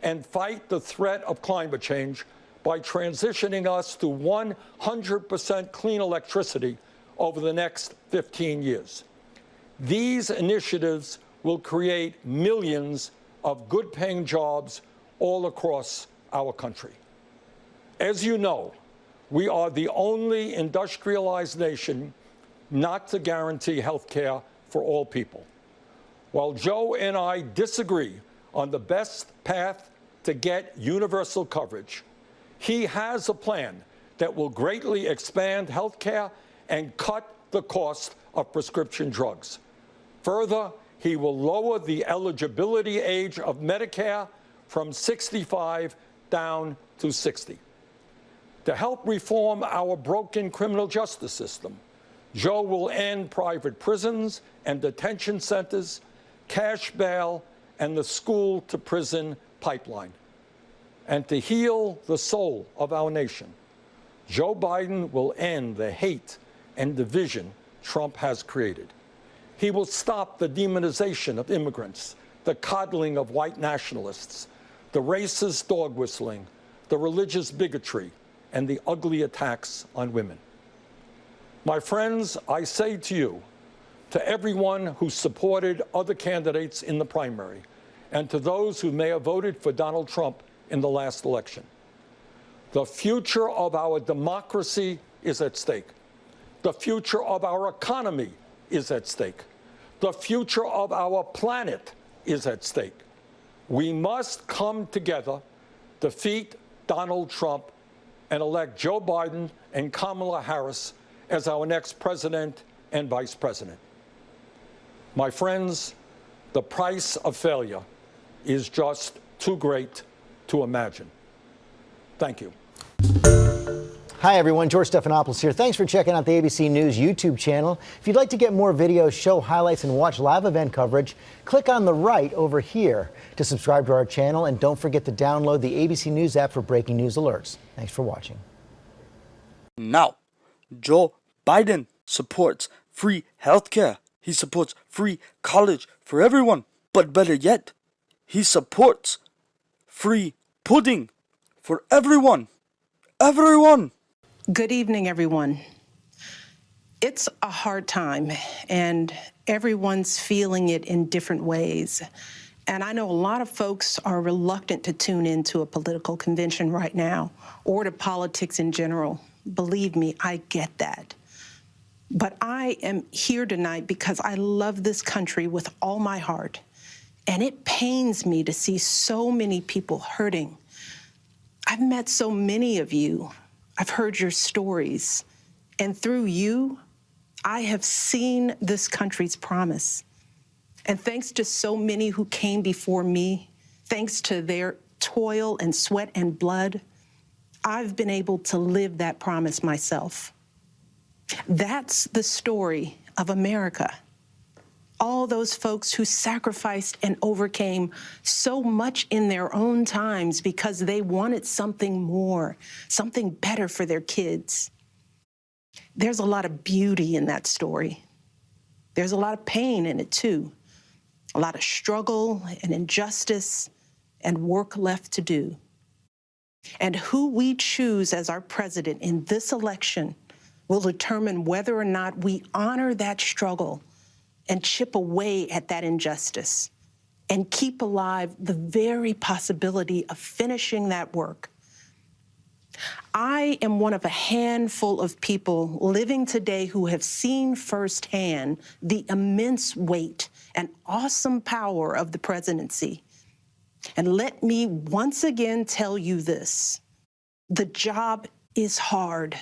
and fight the threat of climate change by transitioning us to 100% clean electricity over the next 15 years. These initiatives will create millions of good-paying jobs all across our country. As you know, we are the only industrialized nation not to guarantee health care for all people. While Joe and I disagree on the best path to get universal coverage, he has a plan that will greatly expand health care and cut the cost of prescription drugs. Further, he will lower the eligibility age of Medicare from 65 down to 60. To help reform our broken criminal justice system, Joe will end private prisons and detention centers, cash bail, and the school-to-prison pipeline. And to heal the soul of our nation, Joe Biden will end the hate and division Trump has created. He will stop the demonization of immigrants, the coddling of white nationalists, the racist dog whistling, the religious bigotry, and the ugly attacks on women. My friends, I say to you, to everyone who supported other candidates in the primary, and to those who may have voted for Donald Trump in the last election, the future of our democracy is at stake. The future of our economy is at stake. The future of our planet is at stake. We must come together, defeat Donald Trump, and elect Joe Biden and Kamala Harris as our next president and vice president. My friends, the price of failure is just too great to imagine. Thank you. Hi, everyone. George Stephanopoulos here. Thanks for checking out the ABC News YouTube channel. If you'd like to get more videos, show highlights, and watch live event coverage, click on the right over here to subscribe to our channel. And don't forget to download the ABC News app for breaking news alerts. Thanks for watching. Now, Joe Biden supports free healthcare. He supports free college for everyone. But better yet, he supports free pudding for everyone. Everyone! Good evening, everyone. It's a hard time, and everyone's feeling it in different ways. And I know a lot of folks are reluctant to tune into a political convention right now, or to politics in general. Believe me, I get that. But I am here tonight because I love this country with all my heart. And it pains me to see so many people hurting. I've met so many of you. I've heard your stories. And through you, I have seen this country's promise. And thanks to so many who came before me, thanks to their toil and sweat and blood, I've been able to live that promise myself. That's the story of America. All those folks who sacrificed and overcame so much in their own times because they wanted something more, something better for their kids. There's a lot of beauty in that story. There's a lot of pain in it too. A lot of struggle and injustice and work left to do. And who we choose as our president in this election will determine whether or not we honor that struggle and chip away at that injustice and keep alive the very possibility of finishing that work. I am one of a handful of people living today who have seen firsthand the immense weight and awesome power of the presidency. And let me once again tell you this: the job is hard.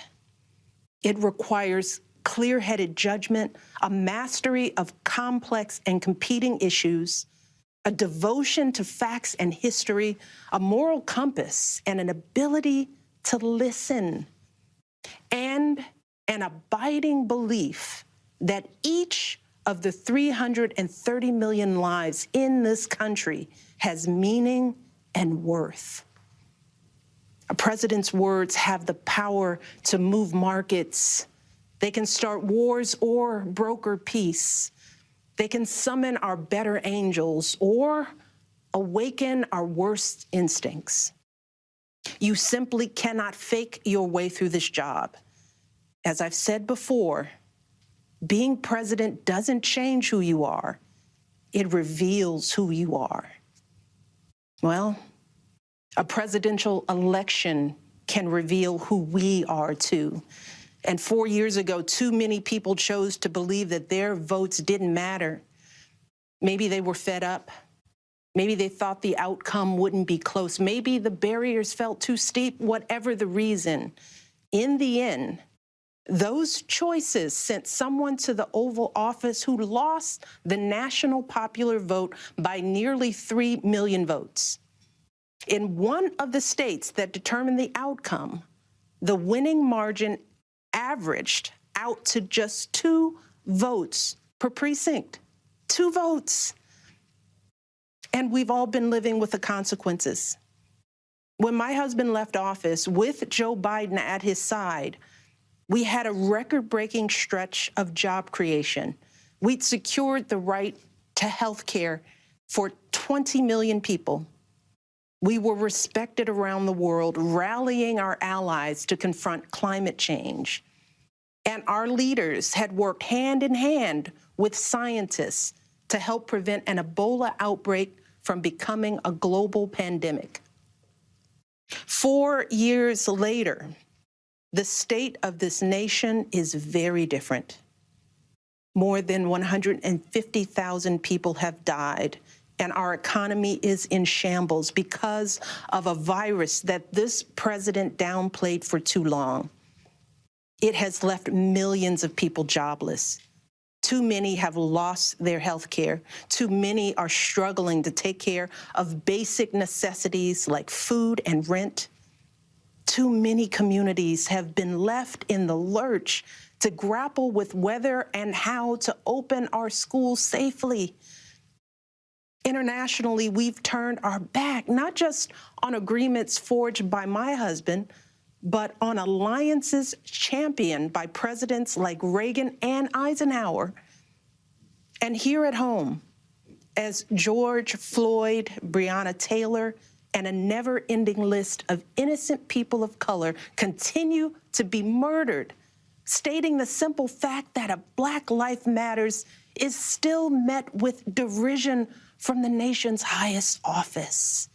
It requires clear-headed judgment, a mastery of complex and competing issues, a devotion to facts and history, a moral compass, and an ability to listen, and an abiding belief that each of the 330 million lives in this country has meaning and worth. A president's words have the power to move markets. They can start wars or broker peace. They can summon our better angels or awaken our worst instincts. You simply cannot fake your way through this job. As I've said before, being president doesn't change who you are. It reveals who you are. Well, a presidential election can reveal who we are too. And 4 years ago, too many people chose to believe that their votes didn't matter. Maybe they were fed up. Maybe they thought the outcome wouldn't be close. Maybe the barriers felt too steep, whatever the reason. In the end, those choices sent someone to the Oval Office who lost the national popular vote by nearly 3 million votes. In one of the states that determined the outcome, the winning margin averaged out to just 2 votes per precinct. 2 votes. And we've all been living with the consequences. When my husband left office with Joe Biden at his side, we had a record-breaking stretch of job creation. We'd secured the right to health care for 20 million people. We were respected around the world, rallying our allies to confront climate change. And our leaders had worked hand in hand with scientists to help prevent an Ebola outbreak from becoming a global pandemic. 4 years later, the state of this nation is very different. More than 150,000 people have died, and our economy is in shambles because of a virus that this president downplayed for too long. It has left millions of people jobless. Too many have lost their health care. Too many are struggling to take care of basic necessities like food and rent. Too many communities have been left in the lurch to grapple with whether and how to open our schools safely. Internationally, we've turned our back, not just on agreements forged by my husband, but on alliances championed by presidents like Reagan and Eisenhower. And here at home, as George Floyd, Breonna Taylor, and a never-ending list of innocent people of color continue to be murdered, stating the simple fact that a Black Life Matters is still met with derision from the nation's highest office.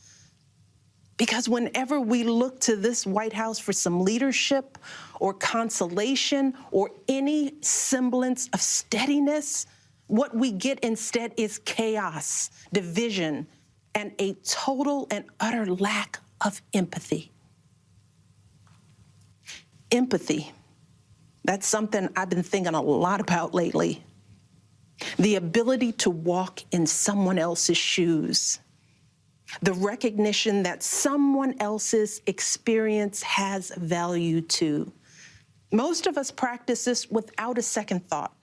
Because whenever we look to this White House for some leadership or consolation or any semblance of steadiness, what we get instead is chaos, division, and a total and utter lack of empathy. Empathy, that's something I've been thinking a lot about lately. The ability to walk in someone else's shoes. The recognition that someone else's experience has value too. Most of us practice this without a second thought.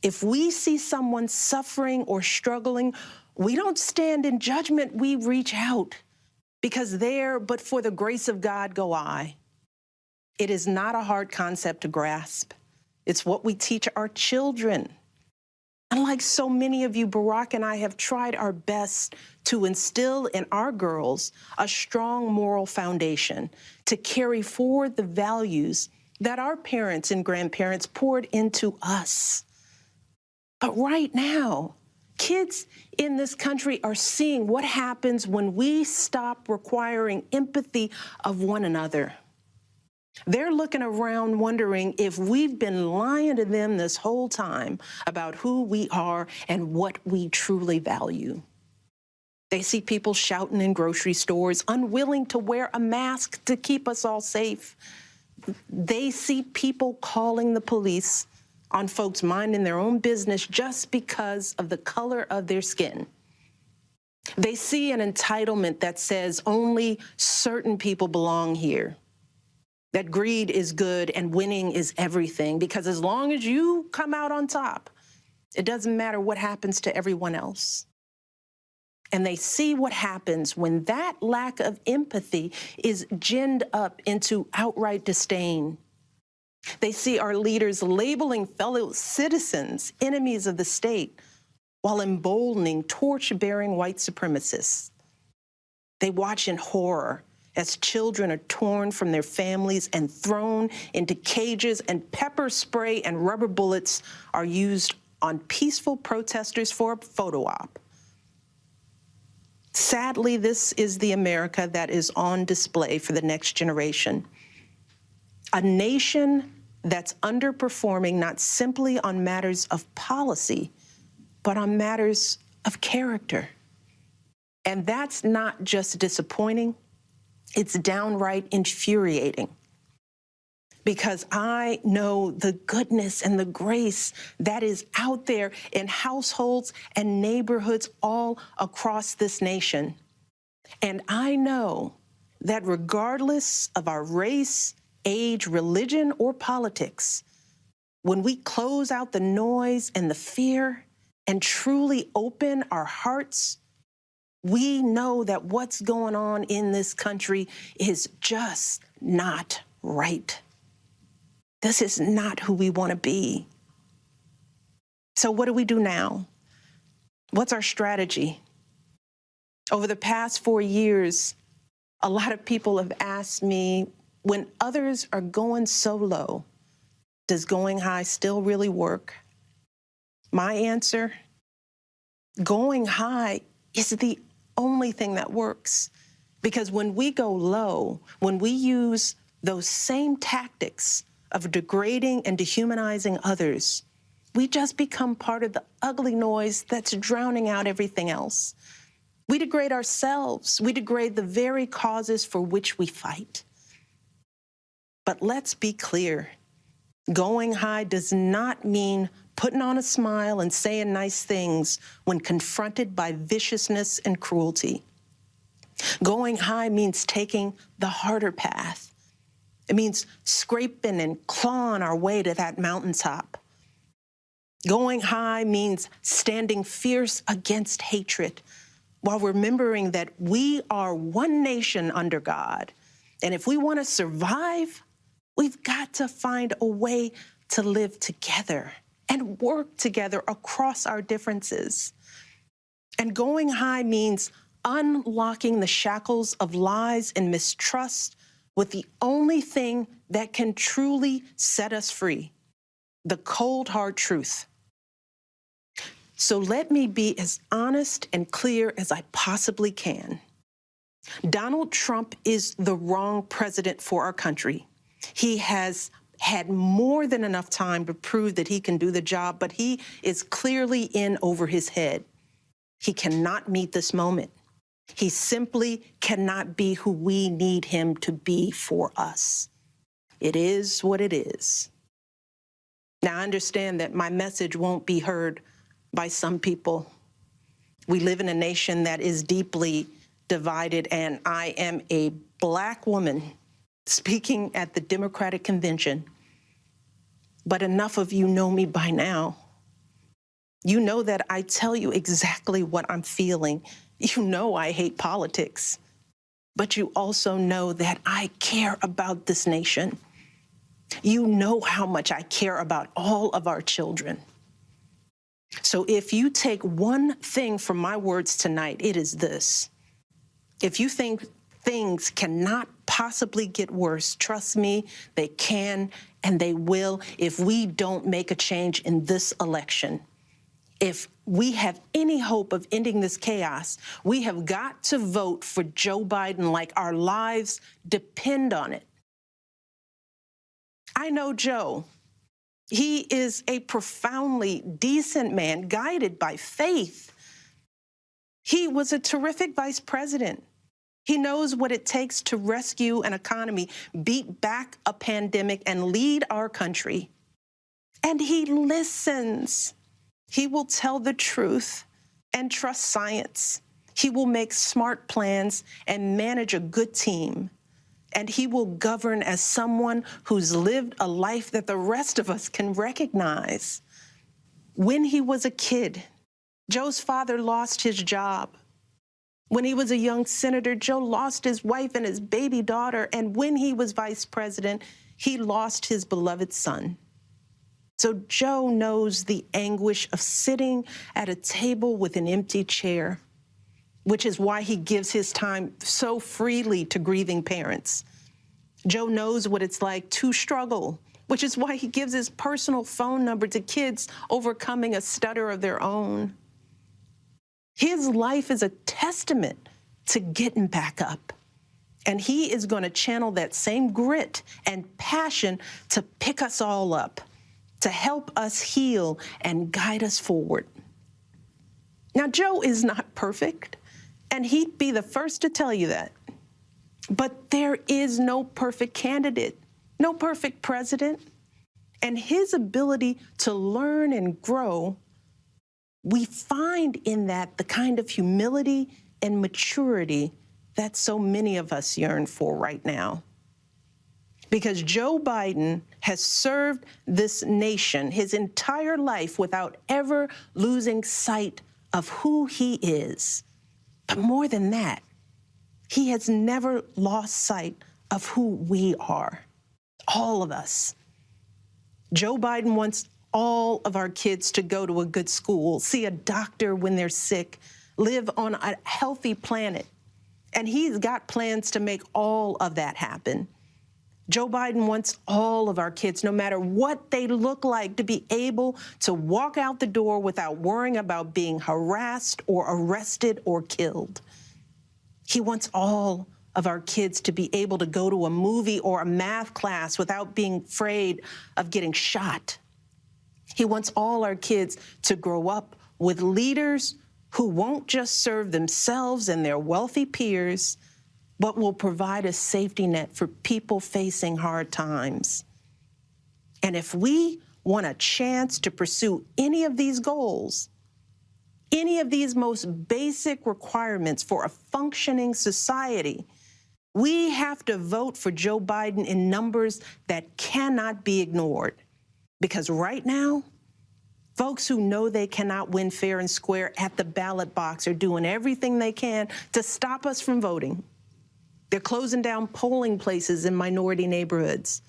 If we see someone suffering or struggling, we don't stand in judgment, we reach out. Because there, but for the grace of God, go I. It is not a hard concept to grasp. It's what we teach our children. Unlike so many of you, Barack and I have tried our best to instill in our girls a strong moral foundation to carry forward the values that our parents and grandparents poured into us. But right now, kids in this country are seeing what happens when we stop requiring empathy of one another. They're looking around wondering if we've been lying to them this whole time about who we are and what we truly value. They see people shouting in grocery stores, unwilling to wear a mask to keep us all safe. They see people calling the police on folks minding their own business just because of the color of their skin. They see an entitlement that says only certain people belong here. That greed is good and winning is everything, because as long as you come out on top, it doesn't matter what happens to everyone else. And they see what happens when that lack of empathy is ginned up into outright disdain. They see our leaders labeling fellow citizens enemies of the state while emboldening torch-bearing white supremacists. They watch in horror as children are torn from their families and thrown into cages, and pepper spray and rubber bullets are used on peaceful protesters for a photo op. Sadly, this is the America that is on display for the next generation. A nation that's underperforming not simply on matters of policy, but on matters of character. And that's not just disappointing, it's downright infuriating. Because I know the goodness and the grace that is out there in households and neighborhoods all across this nation. And I know that regardless of our race, age, religion, or politics, when we close out the noise and the fear and truly open our hearts, we know that what's going on in this country is just not right. This is not who we want to be. So what do we do now? What's our strategy? Over the past 4 years, a lot of people have asked me, when others are going so low, does going high still really work? My answer, going high is the only thing that works. Because when we go low, when we use those same tactics of degrading and dehumanizing others, we just become part of the ugly noise that's drowning out everything else. We degrade ourselves. We degrade the very causes for which we fight. But let's be clear. Going high does not mean putting on a smile and saying nice things when confronted by viciousness and cruelty. Going high means taking the harder path. It means scraping and clawing our way to that mountaintop. Going high means standing fierce against hatred while remembering that we are one nation under God. And if we want to survive, we've got to find a way to live together and work together across our differences. And going high means unlocking the shackles of lies and mistrust with the only thing that can truly set us free, the cold, hard truth. So let me be as honest and clear as I possibly can. Donald Trump is the wrong president for our country. He has had more than enough time to prove that he can do the job, but he is clearly in over his head. He cannot meet this moment. He simply cannot be who we need him to be for us. It is what it is. Now, I understand that my message won't be heard by some people. We live in a nation that is deeply divided, and I am a Black woman speaking at the Democratic Convention. But enough of you know me by now. You know that I tell you exactly what I'm feeling. You know I hate politics. But you also know that I care about this nation. You know how much I care about all of our children. So if you take one thing from my words tonight, it is this. If you think things cannot possibly get worse, trust me, they can and they will if we don't make a change in this election. If we have any hope of ending this chaos, we have got to vote for Joe Biden like our lives depend on it. I know Joe. He is a profoundly decent man, guided by faith. He was a terrific vice president. He knows what it takes to rescue an economy, beat back a pandemic, and lead our country. And he listens. He will tell the truth and trust science. He will make smart plans and manage a good team. And he will govern as someone who's lived a life that the rest of us can recognize. When he was a kid, Joe's father lost his job. When he was a young senator, Joe lost his wife and his baby daughter. And when he was vice president, he lost his beloved son. So Joe knows the anguish of sitting at a table with an empty chair, which is why he gives his time so freely to grieving parents. Joe knows what it's like to struggle, which is why he gives his personal phone number to kids overcoming a stutter of their own. His life is a testament to getting back up. And he is going to channel that same grit and passion to pick us all up, to help us heal and guide us forward. Now, Joe is not perfect, and he'd be the first to tell you that. But there is no perfect candidate, no perfect president. And his ability to learn and grow, we find in that the kind of humility and maturity that so many of us yearn for right now. Because Joe Biden has served this nation his entire life without ever losing sight of who he is. But more than that, he has never lost sight of who we are, all of us. Joe Biden wants all of our kids to go to a good school, see a doctor when they're sick, live on a healthy planet. And he's got plans to make all of that happen. Joe Biden wants all of our kids, no matter what they look like, to be able to walk out the door without worrying about being harassed or arrested or killed. He wants all of our kids to be able to go to a movie or a math class without being afraid of getting shot. He wants all our kids to grow up with leaders who won't just serve themselves and their wealthy peers, but will provide a safety net for people facing hard times. And if we want a chance to pursue any of these goals, any of these most basic requirements for a functioning society, we have to vote for Joe Biden in numbers that cannot be ignored. Because right now, folks who know they cannot win fair and square at the ballot box are doing everything they can to stop us from voting. They're closing down polling places in minority neighborhoods.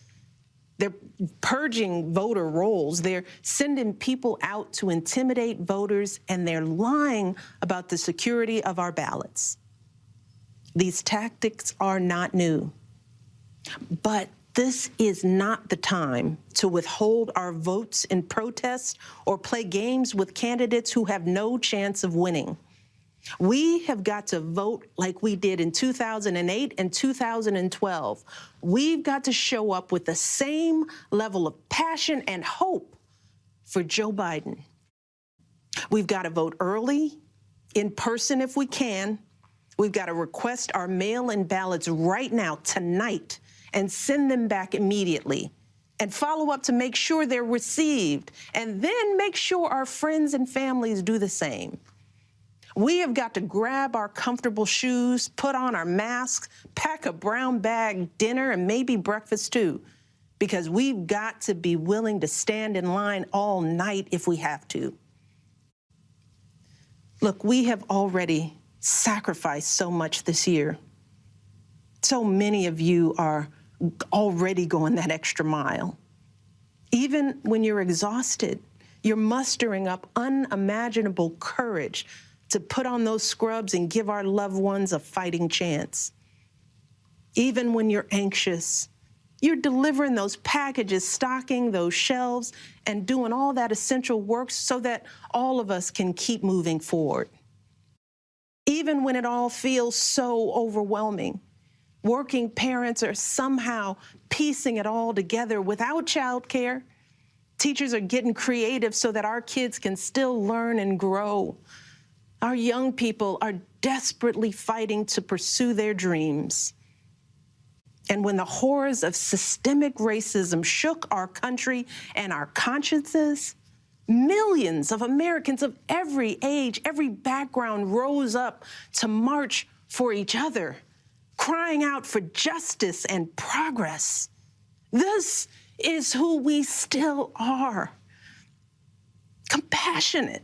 They're purging voter rolls. They're sending people out to intimidate voters, and they're lying about the security of our ballots. These tactics are not new. But this is not the time to withhold our votes in protest or play games with candidates who have no chance of winning. We have got to vote like we did in 2008 and 2012. We've got to show up with the same level of passion and hope for Joe Biden. We've got to vote early, in person if we can. We've got to request our mail-in ballots right now, tonight, and send them back immediately. And follow up to make sure they're received. And then make sure our friends and families do the same. We have got to grab our comfortable shoes, put on our masks, pack a brown bag dinner, and maybe breakfast too, because we've got to be willing to stand in line all night if we have to. Look, we have already sacrificed so much this year. So many of you are already going that extra mile. Even when you're exhausted, you're mustering up unimaginable courage to put on those scrubs and give our loved ones a fighting chance. Even when you're anxious, you're delivering those packages, stocking those shelves, and doing all that essential work so that all of us can keep moving forward. Even when it all feels so overwhelming, working parents are somehow piecing it all together without childcare. Teachers are getting creative so that our kids can still learn and grow. Our young people are desperately fighting to pursue their dreams. And when the horrors of systemic racism shook our country and our consciences, millions of Americans of every age, every background rose up to march for each other, crying out for justice and progress. This is who we still are. Compassionate,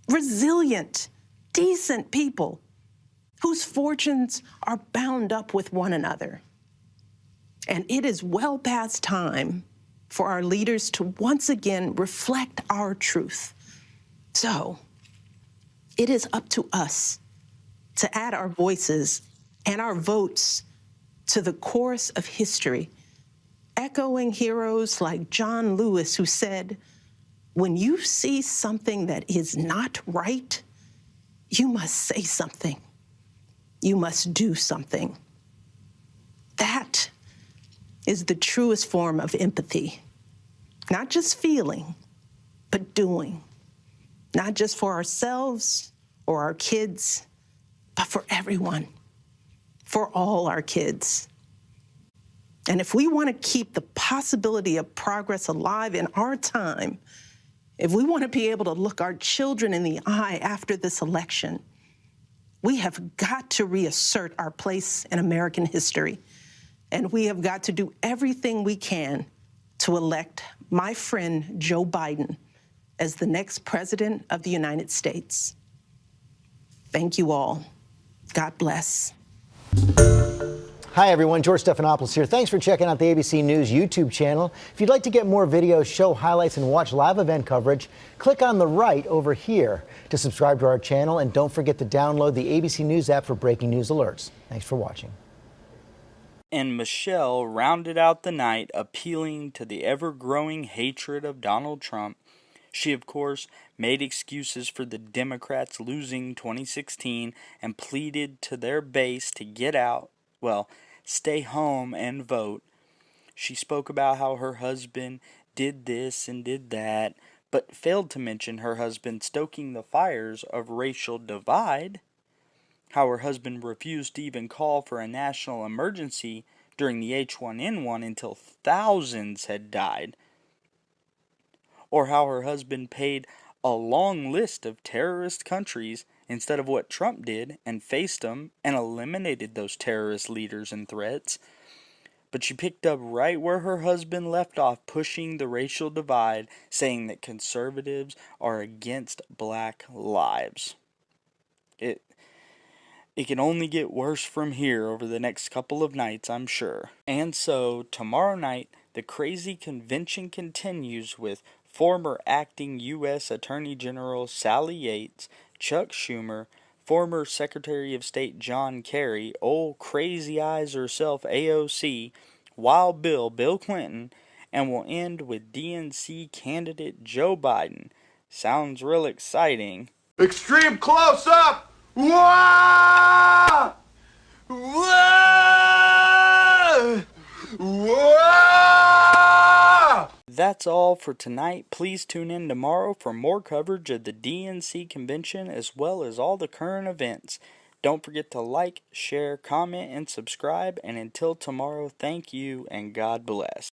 resilient, decent people whose fortunes are bound up with one another. And it is well past time for our leaders to once again reflect our truth. So it is up to us to add our voices and our votes to the chorus of history, echoing heroes like John Lewis, who said, "When you see something that is not right, you must say something. You must do something." That is the truest form of empathy. Not just feeling, but doing. Not just for ourselves or our kids, but for everyone, for all our kids. And if we want to keep the possibility of progress alive in our time, if we want to be able to look our children in the eye after this election, we have got to reassert our place in American history. And we have got to do everything we can to elect my friend Joe Biden as the next president of the United States. Thank you all. God bless. Hi, everyone. George Stephanopoulos here. Thanks for checking out the ABC News YouTube channel. If you'd like to get more videos, show highlights, and watch live event coverage, click on the right over here to subscribe to our channel. And don't forget to download the ABC News app for breaking news alerts. Thanks for watching. And Michelle rounded out the night appealing to the ever-growing hatred of Donald Trump. She, of course, made excuses for the Democrats losing 2016 and pleaded to their base to get out, stay home and vote. She spoke about how her husband did this and did that, but failed to mention her husband stoking the fires of racial divide. How her husband refused to even call for a national emergency during the H1N1 until thousands had died. Or how her husband paid a long list of terrorist countries instead of what Trump did and faced them and eliminated those terrorist leaders and threats. But she picked up right where her husband left off, pushing the racial divide, saying that conservatives are against black lives. It can only get worse from here over the next couple of nights, I'm sure. And so, tomorrow night, the crazy convention continues with former acting U.S. Attorney General Sally Yates, Chuck Schumer, former Secretary of State John Kerry, old crazy eyes herself AOC, Wild Bill Clinton, and will end with DNC candidate Joe Biden. Sounds real exciting. Extreme close-up! Whoa! Whoa! Whoa! That's all for tonight. Please tune in tomorrow for more coverage of the DNC convention as well as all the current events. Don't forget to like, share, comment, and subscribe. And until tomorrow, thank you and God bless.